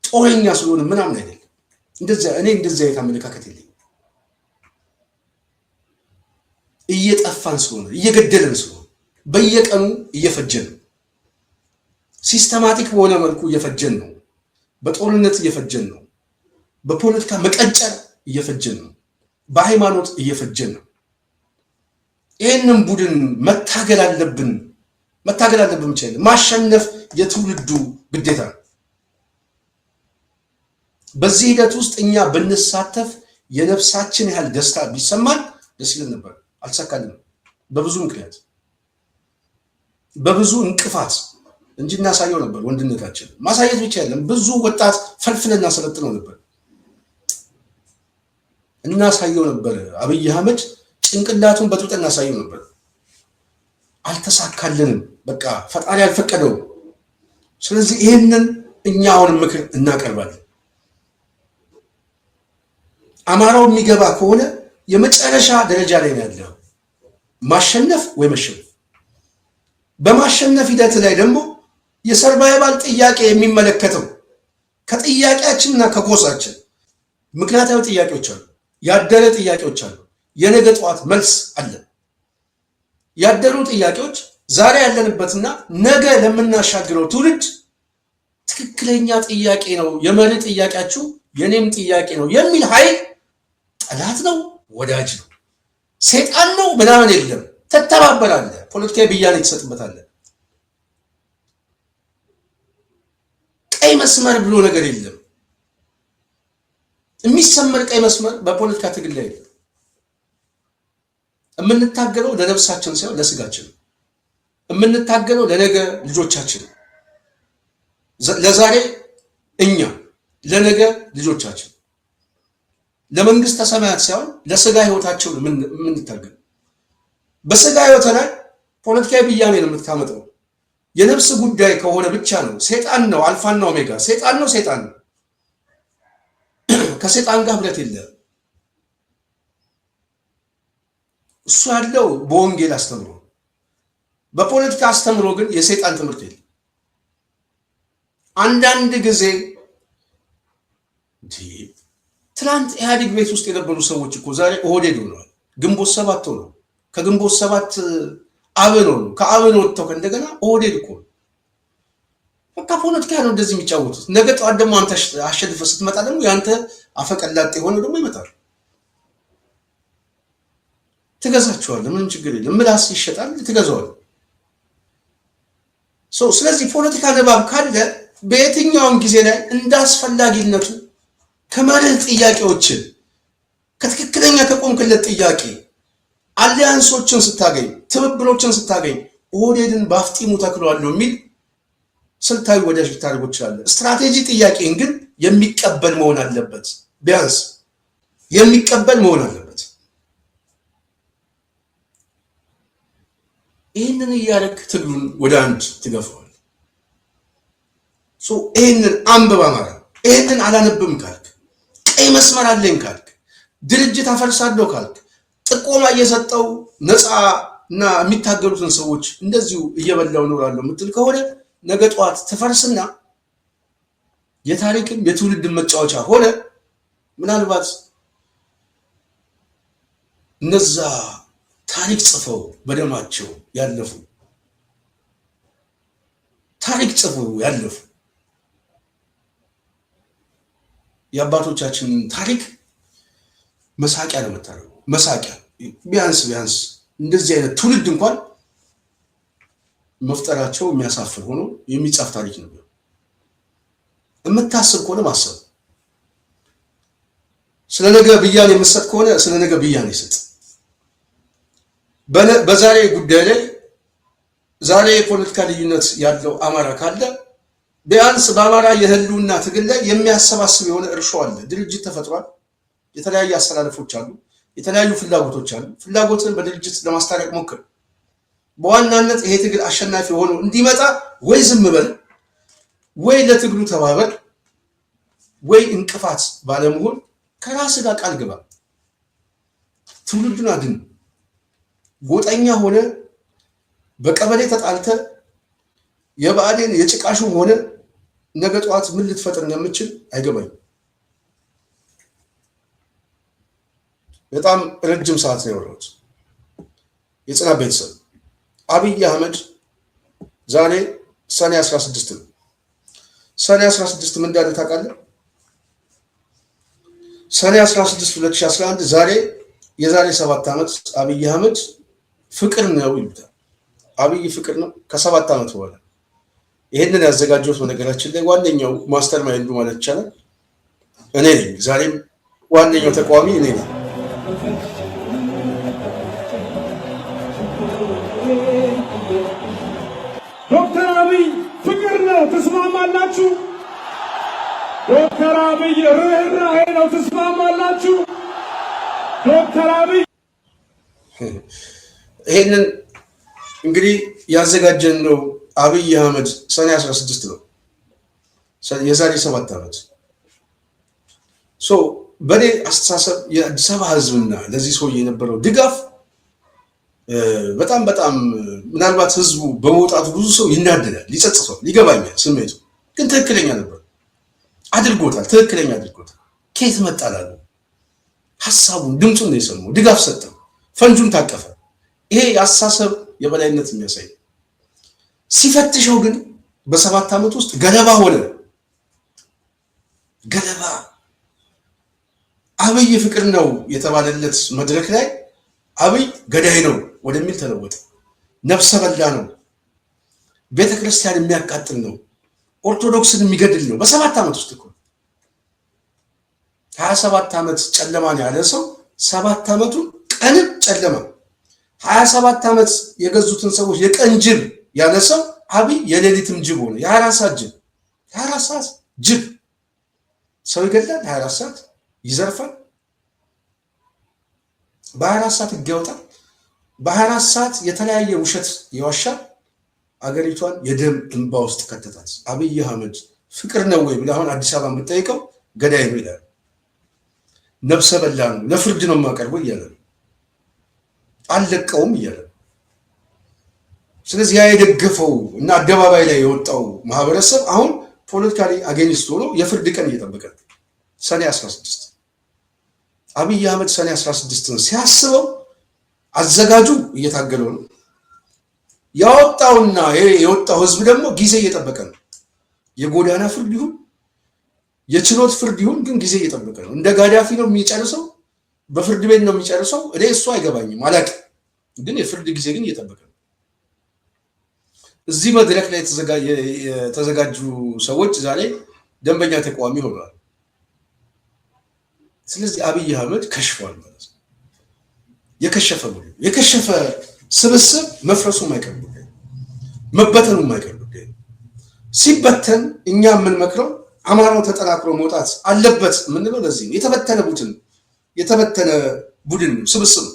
ጦረኛ ስለሆነ ምናምን አይደለም። እኔ እንደዚህ አይነት አመለካከት የለኝም። እየጠፋን ስለሆነ እየገደለን ስለሆነ በየቀኑ እየፈጀን ነው። ሲስተማቲክ በሆነ መልኩ እየፈጀን ነው። በጦርነት እየፈጀን ነው። በፖለቲካ መቀጨር እየፈጀን ነው። በሃይማኖት እየፈጀን ነው። ይህንን ቡድን መታገል አለብን ብቻ ማሸነፍ የትውልዱ ግዴታ ነው። በዚህ ሂደት ውስጥ እኛ ብንሳተፍ የነፍሳችን ያህል ደስታ ቢሰማን ደስ ይለን ነበር። አልተሳካልንም። በብዙ ምክንያት በብዙ እንቅፋት እንጂ እናሳየው ነበር። ወንድነታችን ማሳየት ብቻ አይደለም፣ ብዙ ወጣት ፈልፍለን እናሰለጥነው ነበር፣ እናሳየው ነበር። አብይ አህመድ ጭንቅላቱን በጥብጥ እናሳየው ነበር። አልተሳካልንም። በቃ ፈጣሪ አልፈቀደው። ስለዚህ ይህንን እኛ አሁንም ምክር እናቀርባለን። አማራው የሚገባ ከሆነ የመጨረሻ ደረጃ ላይ ነው ያለው፣ ማሸነፍ ወይ መሸነፍ። በማሸነፍ ሂደት ላይ ደግሞ የሰርቫይቫል ጥያቄ የሚመለከተው ከጥያቄያችንና ከጎሳችን ምክንያታዊ ጥያቄዎች አሉ፣ ያደረ ጥያቄዎች አሉ፣ የነገ ጠዋት መልስ አለ። ያደሩ ጥያቄዎች ዛሬ ያለንበትና ነገ ለምናሻግረው ትውልድ ትክክለኛ ጥያቄ ነው። የመሪ ጥያቄያችሁ የኔም ጥያቄ ነው የሚል ኃይል ጠላት ነው ወዳጅ ነው ሰይጣን ነው ምናምን የለም። ተተባበራለህ። ፖለቲካዊ ብያኔ ትሰጥበታለህ። ቀይ መስመር ብሎ ነገር የለም። የሚሰመር ቀይ መስመር በፖለቲካ ትግል ላይ የለም። የምንታገለው ለነፍሳችን ሳይሆን ለስጋችን፣ የምንታገለው ለነገ ልጆቻችን፣ ለዛሬ እኛ ለነገ ልጆቻችን፣ ለመንግስተ ሰማያት ሳይሆን ለስጋ ህይወታቸው የምንታገል በስጋ ሕይወት ላይ ፖለቲካዊ ብያኔ ነው የምታመጣው። የነፍስ ጉዳይ ከሆነ ብቻ ነው። ሰይጣን ነው አልፋና ኦሜጋ። ሰይጣን ነው። ከሰይጣን ጋር ህብረት የለም። እሱ ያለው በወንጌል አስተምሮ፣ በፖለቲካ አስተምሮ ግን የሰይጣን ትምህርት የለም። አንዳንድ ጊዜ ትላንት ኢህአዴግ ቤት ውስጥ የነበሩ ሰዎች እኮ ዛሬ ኦህዴድ ሆነዋል። ግንቦት ሰባት ሆነው ከግንቦት ሰባት አብን ሆነው ከአብን ወጥተው እንደገና ኦህዴድ እኮ በቃ ፖለቲካ ነው እንደዚህ የሚጫወቱት። ነገ ጠዋት ደግሞ አንተ አሸንፈህ ስትመጣ ደግሞ ያንተ አፈቀላጤ ሆነ ደግሞ ይመጣል። ትገዛቸዋለህ። ምንም ችግር የለም። ምላስ ይሸጣል፣ ትገዛዋለህ። ስለዚህ ፖለቲካ ንባብ ካለ በየትኛውም ጊዜ ላይ እንዳስፈላጊነቱ ከመርህ ጥያቄዎችን ከትክክለኛ ከቆምክለት ጥያቄ አሊያንሶችን ስታገኝ፣ ትብብሮችን ስታገኝ ኦህዴድን ባፍጢሙ ተክሏለሁ የሚል ስልታዊ ወዳጅ ልታደርጎች ይችላል። ስትራቴጂ ጥያቄን ግን የሚቀበል መሆን አለበት። ቢያንስ የሚቀበል መሆን አለበት። ይህንን እያደረግ ትግሉን ወደ አንድ ትገፋዋል። ይህንን አንብብ አማራ፣ ይህንን አላነብም ካልክ፣ ቀይ መስመር አለኝ ካልክ፣ ድርጅት አፈርሳለሁ ካልክ፣ ጥቆማ እየሰጠው ነፃ እና የሚታገሉትን ሰዎች እንደዚሁ እየበላው እኖራለሁ የምትል ከሆነ ነገ ጠዋት ትፈርስና የታሪክም የትውልድን መጫወቻ ሆነ። ምናልባት እነዛ ታሪክ ጽፈው በደማቸው ያለፉ የአባቶቻችንን ታሪክ መሳቂያ ነው የምታደርገው። መሳቂያ ቢያንስ እንደዚህ አይነት ትውልድ እንኳን መፍጠራቸው የሚያሳፍር ሆኖ የሚጻፍ ታሪክ ነበር። የምታስብ ከሆነ ማሰብ፣ ስለ ነገ ብያኔ የምትሰጥ ከሆነ ስለ ነገ ብያኔ ስጥ። በዛሬ ጉዳይ ላይ ዛሬ የፖለቲካ ልዩነት ያለው አማራ ካለ ቢያንስ በአማራ የህልውና ትግል ላይ የሚያሰባስብ የሆነ እርሾ አለ። ድርጅት ተፈጥሯል። የተለያዩ አስተላለፎች አሉ። የተለያዩ ፍላጎቶች አሉ። ፍላጎትን በድርጅት ለማስታረቅ ሞክር። በዋናነት ይሄ ትግል አሸናፊ ሆኖ እንዲመጣ ወይ ዝም በል፣ ወይ ለትግሉ ተባበር፣ ወይ እንቅፋት ባለመሆን ከራስ ጋር ቃል ግባ። ትውልዱን አድን። ጎጠኛ ሆነ በቀበሌ ተጣልተ የባዕዴን የጭቃሹም ሆነ ነገ ጠዋት ምን ልትፈጥር እንደምችል አይገባኝ። በጣም ረጅም ሰዓት ነው ያወራሁት። የጽናት ቤተሰብ አብይ አህመድ ዛሬ ሰኔ 16 ነው። ሰኔ 16 ምን እንዳለ ታውቃለህ? ሰኔ 16 2011 ዛሬ የዛሬ 7 ዓመት አብይ አህመድ ፍቅር ነው ይሉታል። አብይ ፍቅር ነው ከ7 ዓመት በኋላ። ይሄንን ያዘጋጀሁት በነገራችን ላይ ዋነኛው ማስተር ማይንዱ ማለት ይቻላል እኔ ነኝ። ዛሬም ዋነኛው ተቃዋሚ እኔ ነኝ። ዶክተር አብይ ፍቅር ነው፣ ትስማማላችሁ? ዶክተር አብይ ርህራሄ ነው፣ ትስማማላችሁ? ዶክተር አብይ ይሄንን እንግዲህ ያዘጋጀን ነው አብይ አህመድ ሰኔ 16 ነው የዛሬ 7 ዓመት። በኔ አስተሳሰብ የአዲስ አበባ ህዝብና ለዚህ ሰው የነበረው ድጋፍ በጣም ምናልባት ህዝቡ በመውጣቱ ብዙ ሰው ይናደዳል፣ ሊጸጽተው፣ ሊገባኛል ስሜቱ። ግን ትክክለኛ ነበር፣ አድርጎታል፣ ትክክለኛ አድርጎታል። ከየት መጣላሉ? ሐሳቡን ድምፁን ነው የሰማው፣ ድጋፍ ሰጠው፣ ፈንጁን ታቀፈ። ይሄ የአስተሳሰብ የበላይነት የሚያሳይ ሲፈትሸው ግን በ7 ዓመት ውስጥ ገለባ ሆነ። ገለባ አብይ ፍቅር ነው የተባለለት መድረክ ላይ አብይ ገዳይ ነው ወደሚል ተለወጠ። ነፍሰ በላ ነው፣ ቤተክርስቲያን የሚያቃጥል ነው፣ ኦርቶዶክስን የሚገድል ነው። በ7 ዓመት ውስጥ እኮ 27 ዓመት ጨለማን ያለ ሰው 7 ዓመቱን ቀን ጨለማ 27 ዓመት የገዙትን ሰዎች የቀን ጅብ ያለ ሰው አብይ የሌሊትም ጅብ ሆነ። የ24 ሰዓት ጅብ፣ የ24 ሰዓት ጅብ ሰው ይገድላል፣ 24 ሰዓት ይዘርፋል፣ በ24 ሰዓት ህግ ያወጣል። በ24 ሰዓት የተለያየ ውሸት የዋሻል አገሪቷን የደም እንባ ውስጥ ከተታት። አብይ አህመድ ፍቅር ነው ወይ ብለህ አሁን አዲስ አበባ የምትጠይቀው ገዳይ ነው ይላል። ነፍሰ በላ ነው፣ ለፍርድ ነው የማቀርበው እያለ ነው፣ አልለቀውም እያለ ነው። ስለዚህ ያ የደገፈው እና አደባባይ ላይ የወጣው ማህበረሰብ አሁን ፖለቲካሊ አጌኒስት ሆኖ የፍርድ ቀን እየጠበቀ ነው። ሰኔ 16 አብይ አህመድ ሰኔ 16ን ሲያስበው አዘጋጁ እየታገለው ነው። ያወጣውና የወጣው ህዝብ ደግሞ ጊዜ እየጠበቀ ነው። የጎዳና ፍርድ ይሁን የችሎት ፍርድ ይሁን ግን ጊዜ እየጠበቀ ነው። እንደ ጋዳፊ ነው የሚጨርሰው፣ በፍርድ ቤት ነው የሚጨርሰው። እኔ እሱ አይገባኝም አላውቅም፣ ግን የፍርድ ጊዜ ግን እየጠበቀ ነው። እዚህ መድረክ ላይ የተዘጋጁ ሰዎች ዛሬ ደንበኛ ተቃዋሚ ሆነዋል። ስለዚህ አብይ አህመድ ከሽፏል ማለት ነው። የከሸፈ ስብስብ መፍረሱ የማይቀር ጉዳይ፣ መበተኑ የማይቀር ጉዳይ። ሲበተን እኛ የምንመክረው አማራው ተጠናክሮ መውጣት አለበት የምንለው ለዚህ ነው። የተበተነ ቡድን ስብስብ ነው።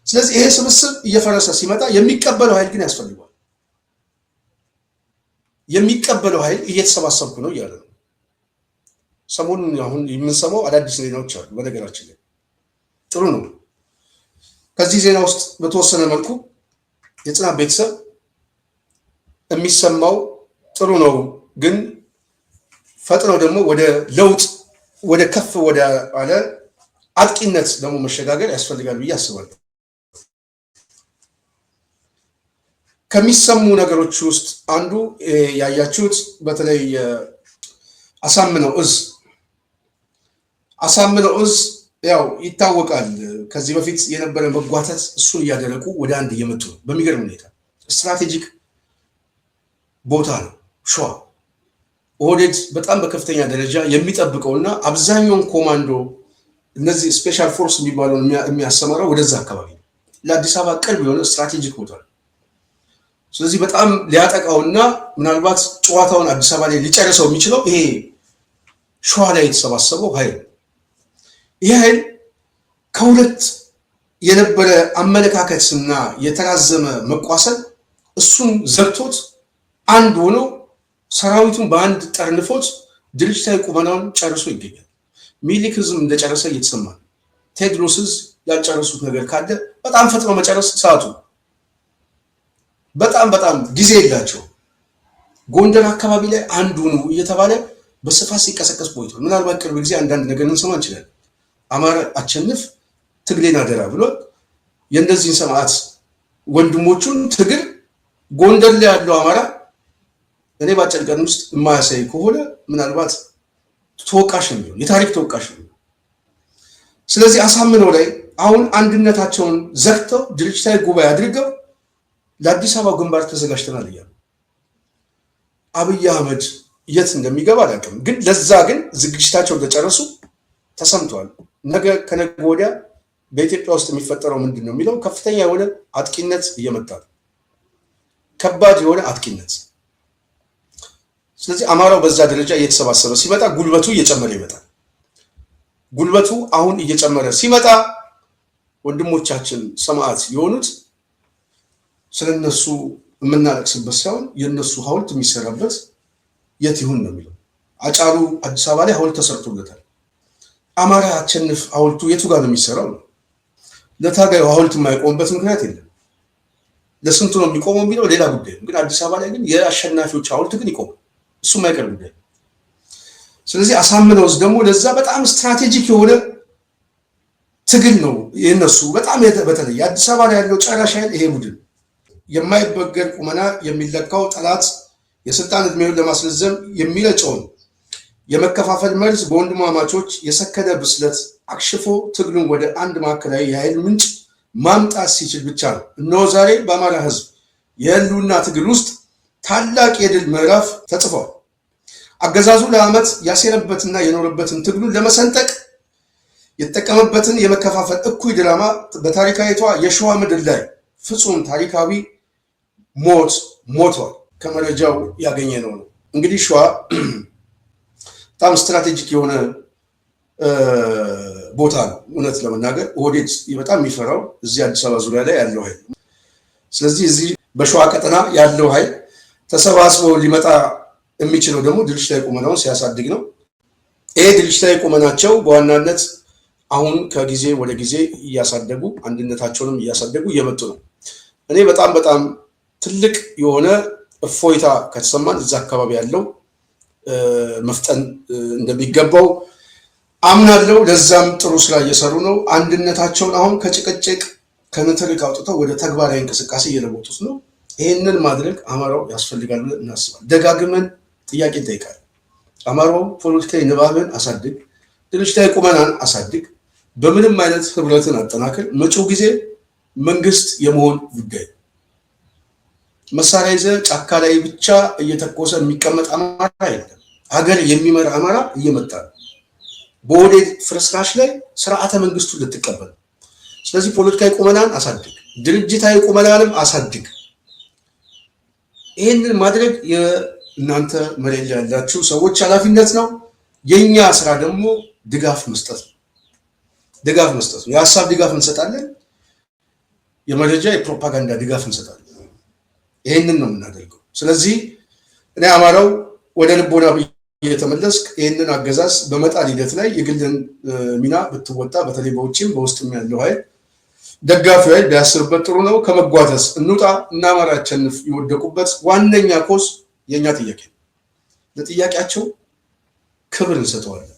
ስለዚህ ይሄ ስብስብ እየፈረሰ ሲመጣ የሚቀበለው ኃይል ግን ያስፈልገዋል። የሚቀበለው ኃይል እየተሰባሰብኩ ነው እያለ ነው። ሰሞኑን አሁን የምንሰማው አዳዲስ ዜናዎች አሉ። በነገራችን ላይ ጥሩ ነው። ከዚህ ዜና ውስጥ በተወሰነ መልኩ የጽናት ቤተሰብ የሚሰማው ጥሩ ነው፣ ግን ፈጥነው ደግሞ ወደ ለውጥ ወደ ከፍ ወደ አለ አጥቂነት ደግሞ መሸጋገር ያስፈልጋል ብዬ አስባለሁ። ከሚሰሙ ነገሮች ውስጥ አንዱ ያያችሁት በተለይ አሳምነው እዝ ያው ይታወቃል። ከዚህ በፊት የነበረ መጓተት እሱን እያደረቁ ወደ አንድ እየመጡ ነው። በሚገርም ሁኔታ ስትራቴጂክ ቦታ ነው ሸዋ። ኦህዴድ በጣም በከፍተኛ ደረጃ የሚጠብቀውና አብዛኛውን ኮማንዶ እነዚህ ስፔሻል ፎርስ የሚባለውን የሚያሰማራው ወደዛ አካባቢ ነው። ለአዲስ አበባ ቅርብ የሆነ ስትራቴጂክ ቦታ ነው። ስለዚህ በጣም ሊያጠቃውና ምናልባት ጨዋታውን አዲስ አበባ ላይ ሊጨርሰው የሚችለው ይሄ ሸዋ ላይ የተሰባሰበው ኃይል። ይህ ኃይል ከሁለት የነበረ አመለካከትና የተራዘመ መቋሰል እሱን ዘግቶት አንድ ሆኖ ሰራዊቱን በአንድ ጠርንፎት ድርጅታዊ ቁመናውን ጨርሶ ይገኛል። ሚሊክዝም እንደጨረሰ እየተሰማ ነው። ቴድሮስዝ ያልጨረሱት ነገር ካለ በጣም ፈጥኖ መጨረስ ሰዓቱ በጣም ጊዜ የላቸው። ጎንደር አካባቢ ላይ አንዱ ነው እየተባለ በስፋት ሲቀሰቀስ ቆይቷል። ምናልባት ቅርብ ጊዜ አንዳንድ ነገር እንሰማ እንችላለን። አማራ አቸንፍ ትግሌን አደራ ብሏል። የእነዚህን ሰማዕት ወንድሞቹን ትግል ጎንደር ላይ ያለው አማራ እኔ ባጭር ቀን ውስጥ የማያሳይ ከሆነ ምናልባት ተወቃሽ ነው፣ የታሪክ ተወቃሽ ነው። ስለዚህ አሳምነው ላይ አሁን አንድነታቸውን ዘግተው ድርጅታዊ ጉባኤ አድርገው ለአዲስ አበባ ግንባር ተዘጋጅተናል እያሉ አብይ አህመድ የት እንደሚገባ አላውቅም፣ ግን ለዛ ግን ዝግጅታቸው እንደጨረሱ ተሰምቷል። ነገ ከነገ ወዲያ በኢትዮጵያ ውስጥ የሚፈጠረው ምንድን ነው የሚለው ከፍተኛ የሆነ አጥቂነት እየመጣ ነው፣ ከባድ የሆነ አጥቂነት። ስለዚህ አማራው በዛ ደረጃ እየተሰባሰበ ሲመጣ ጉልበቱ እየጨመረ ይመጣል። ጉልበቱ አሁን እየጨመረ ሲመጣ ወንድሞቻችን ሰማዕት የሆኑት ስለነሱ የምናለቅስበት ሳይሆን የነሱ ሐውልት የሚሰራበት የት ይሁን ነው የሚለው። አጫሉ አዲስ አበባ ላይ ሐውልት ተሰርቶለታል። አማራ አቸንፍ ሐውልቱ የቱ ጋር ነው የሚሰራው ነው። ለታጋዩ ሐውልት የማይቆምበት ምክንያት የለም። ለስንቱ ነው የሚቆመው የሚለው ሌላ ጉዳይ ነው። ግን አዲስ አበባ ላይ ግን የአሸናፊዎች ሐውልት ግን ይቆማል። እሱ የማይቀር ጉዳይ። ስለዚህ አሳምነውስ ደግሞ ለዛ በጣም ስትራቴጂክ የሆነ ትግል ነው የነሱ። በጣም በተለይ አዲስ አበባ ላይ ያለው ጨራሽ ኃይል ይሄ ቡድን የማይበገር ቁመና የሚለካው ጠላት የስልጣን እድሜውን ለማስረዘም የሚረጨውን የመከፋፈል መርዝ በወንድማማቾች የሰከነ ብስለት አክሽፎ ትግሉን ወደ አንድ ማዕከላዊ የኃይል ምንጭ ማምጣት ሲችል ብቻ ነው እነሆ ዛሬ በአማራ ሕዝብ የህልውና ትግል ውስጥ ታላቅ የድል ምዕራፍ ተጽፏል። አገዛዙ ለዓመት ያሴረበትና የኖረበትን ትግሉን ለመሰንጠቅ የተጠቀመበትን የመከፋፈል እኩይ ድራማ በታሪካዊቷ የሸዋ ምድር ላይ ፍጹም ታሪካዊ ሞት ሞቷል። ከመረጃው ያገኘ ነው። እንግዲህ ሸዋ በጣም ስትራቴጂክ የሆነ ቦታ ነው። እውነት ለመናገር ኦህዴድ በጣም የሚፈራው እዚህ አዲስ አበባ ዙሪያ ላይ ያለው ኃይል። ስለዚህ እዚህ በሸዋ ቀጠና ያለው ኃይል ተሰባስቦ ሊመጣ የሚችለው ደግሞ ድርጅታዊ ቁመናውን ሲያሳድግ ነው። ይሄ ድርጅታዊ ቁመናቸው በዋናነት አሁን ከጊዜ ወደ ጊዜ እያሳደጉ አንድነታቸውንም እያሳደጉ እየመጡ ነው። እኔ በጣም ትልቅ የሆነ እፎይታ ከተሰማን እዛ አካባቢ ያለው መፍጠን እንደሚገባው አምናለሁ። ለዛም ጥሩ ስራ እየሰሩ ነው። አንድነታቸውን አሁን ከጭቅጭቅ ከንትርክ አውጥተው ወደ ተግባራዊ እንቅስቃሴ እየለወጡት ነው። ይህንን ማድረግ አማራው ያስፈልጋል ብለን እናስባለን። ደጋግመን ጥያቄ እንጠይቃለን። አማራው ፖለቲካዊ ንባብን አሳድግ፣ ድርጅታዊ ቁመናን አሳድግ፣ በምንም አይነት ህብረትን አጠናክር። መጪው ጊዜ መንግስት የመሆን ጉዳይ፣ መሳሪያ ይዘህ ጫካ ላይ ብቻ እየተኮሰ የሚቀመጥ አማራ የለም። ሀገር የሚመራ አማራ እየመጣ ነው። በኦህዴድ ፍርስራሽ ላይ ስርዓተ መንግስቱን ልትቀበል። ስለዚህ ፖለቲካዊ ቁመናን አሳድግ፣ ድርጅታዊ ቁመናንም አሳድግ። ይህንን ማድረግ የእናንተ መሬት ላይ ያላችሁ ሰዎች ኃላፊነት ነው። የኛ ስራ ደግሞ ድጋፍ መስጠት ነው። የሀሳብ ድጋፍ እንሰጣለን። የመረጃ የፕሮፓጋንዳ ድጋፍ እንሰጣለን። ይህንን ነው የምናደርገው። ስለዚህ እኔ አማራው ወደ ልቦና እየተመለስክ ይህንን አገዛዝ በመጣል ሂደት ላይ የግልን ሚና ብትወጣ፣ በተለይ በውጭም በውስጥም ያለው ኃይል ደጋፊው ኃይል ቢያስብበት ጥሩ ነው። ከመጓተስ እንውጣ። እና አማራ ያሸንፍ። የወደቁበት ዋነኛ ኮስ የኛ ጥያቄ ነው። ለጥያቄያቸው ክብር እንሰጠዋለን።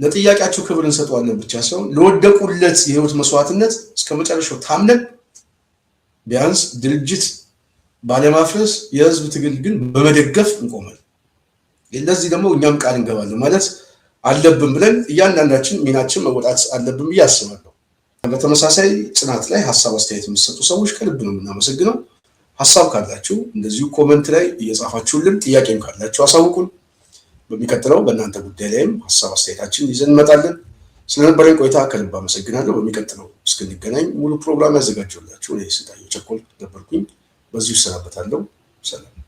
ለጥያቄያቸው ክብር እንሰጠዋለን ብቻ ሳይሆን ለወደቁለት የህይወት መስዋዕትነት እስከ መጨረሻው ታምነን ቢያንስ ድርጅት ባለማፍረስ የህዝብ ትግል ግን በመደገፍ እንቆማለን። ለዚህ ደግሞ እኛም ቃል እንገባለን ማለት አለብን ብለን እያንዳንዳችን ሚናችን መወጣት አለብን ብዬ አስባለሁ። በተመሳሳይ ጽናት ላይ ሀሳብ አስተያየት የምትሰጡ ሰዎች ከልብ ነው የምናመሰግነው። ሀሳብ ካላችሁ እንደዚሁ ኮመንት ላይ እየጻፋችሁልን፣ ጥያቄም ካላችሁ አሳውቁን። በሚቀጥለው በእናንተ ጉዳይ ላይም ሀሳብ አስተያየታችን ይዘን እንመጣለን። ስለነበረን ቆይታ ከልብ አመሰግናለሁ። በሚቀጥለው እስክንገናኝ ሙሉ ፕሮግራም ያዘጋጀሁላችሁ እኔ ስንታየሁ ቸኮል ነበርኩኝ። በዚሁ እሰናበታለሁ። ሰላም።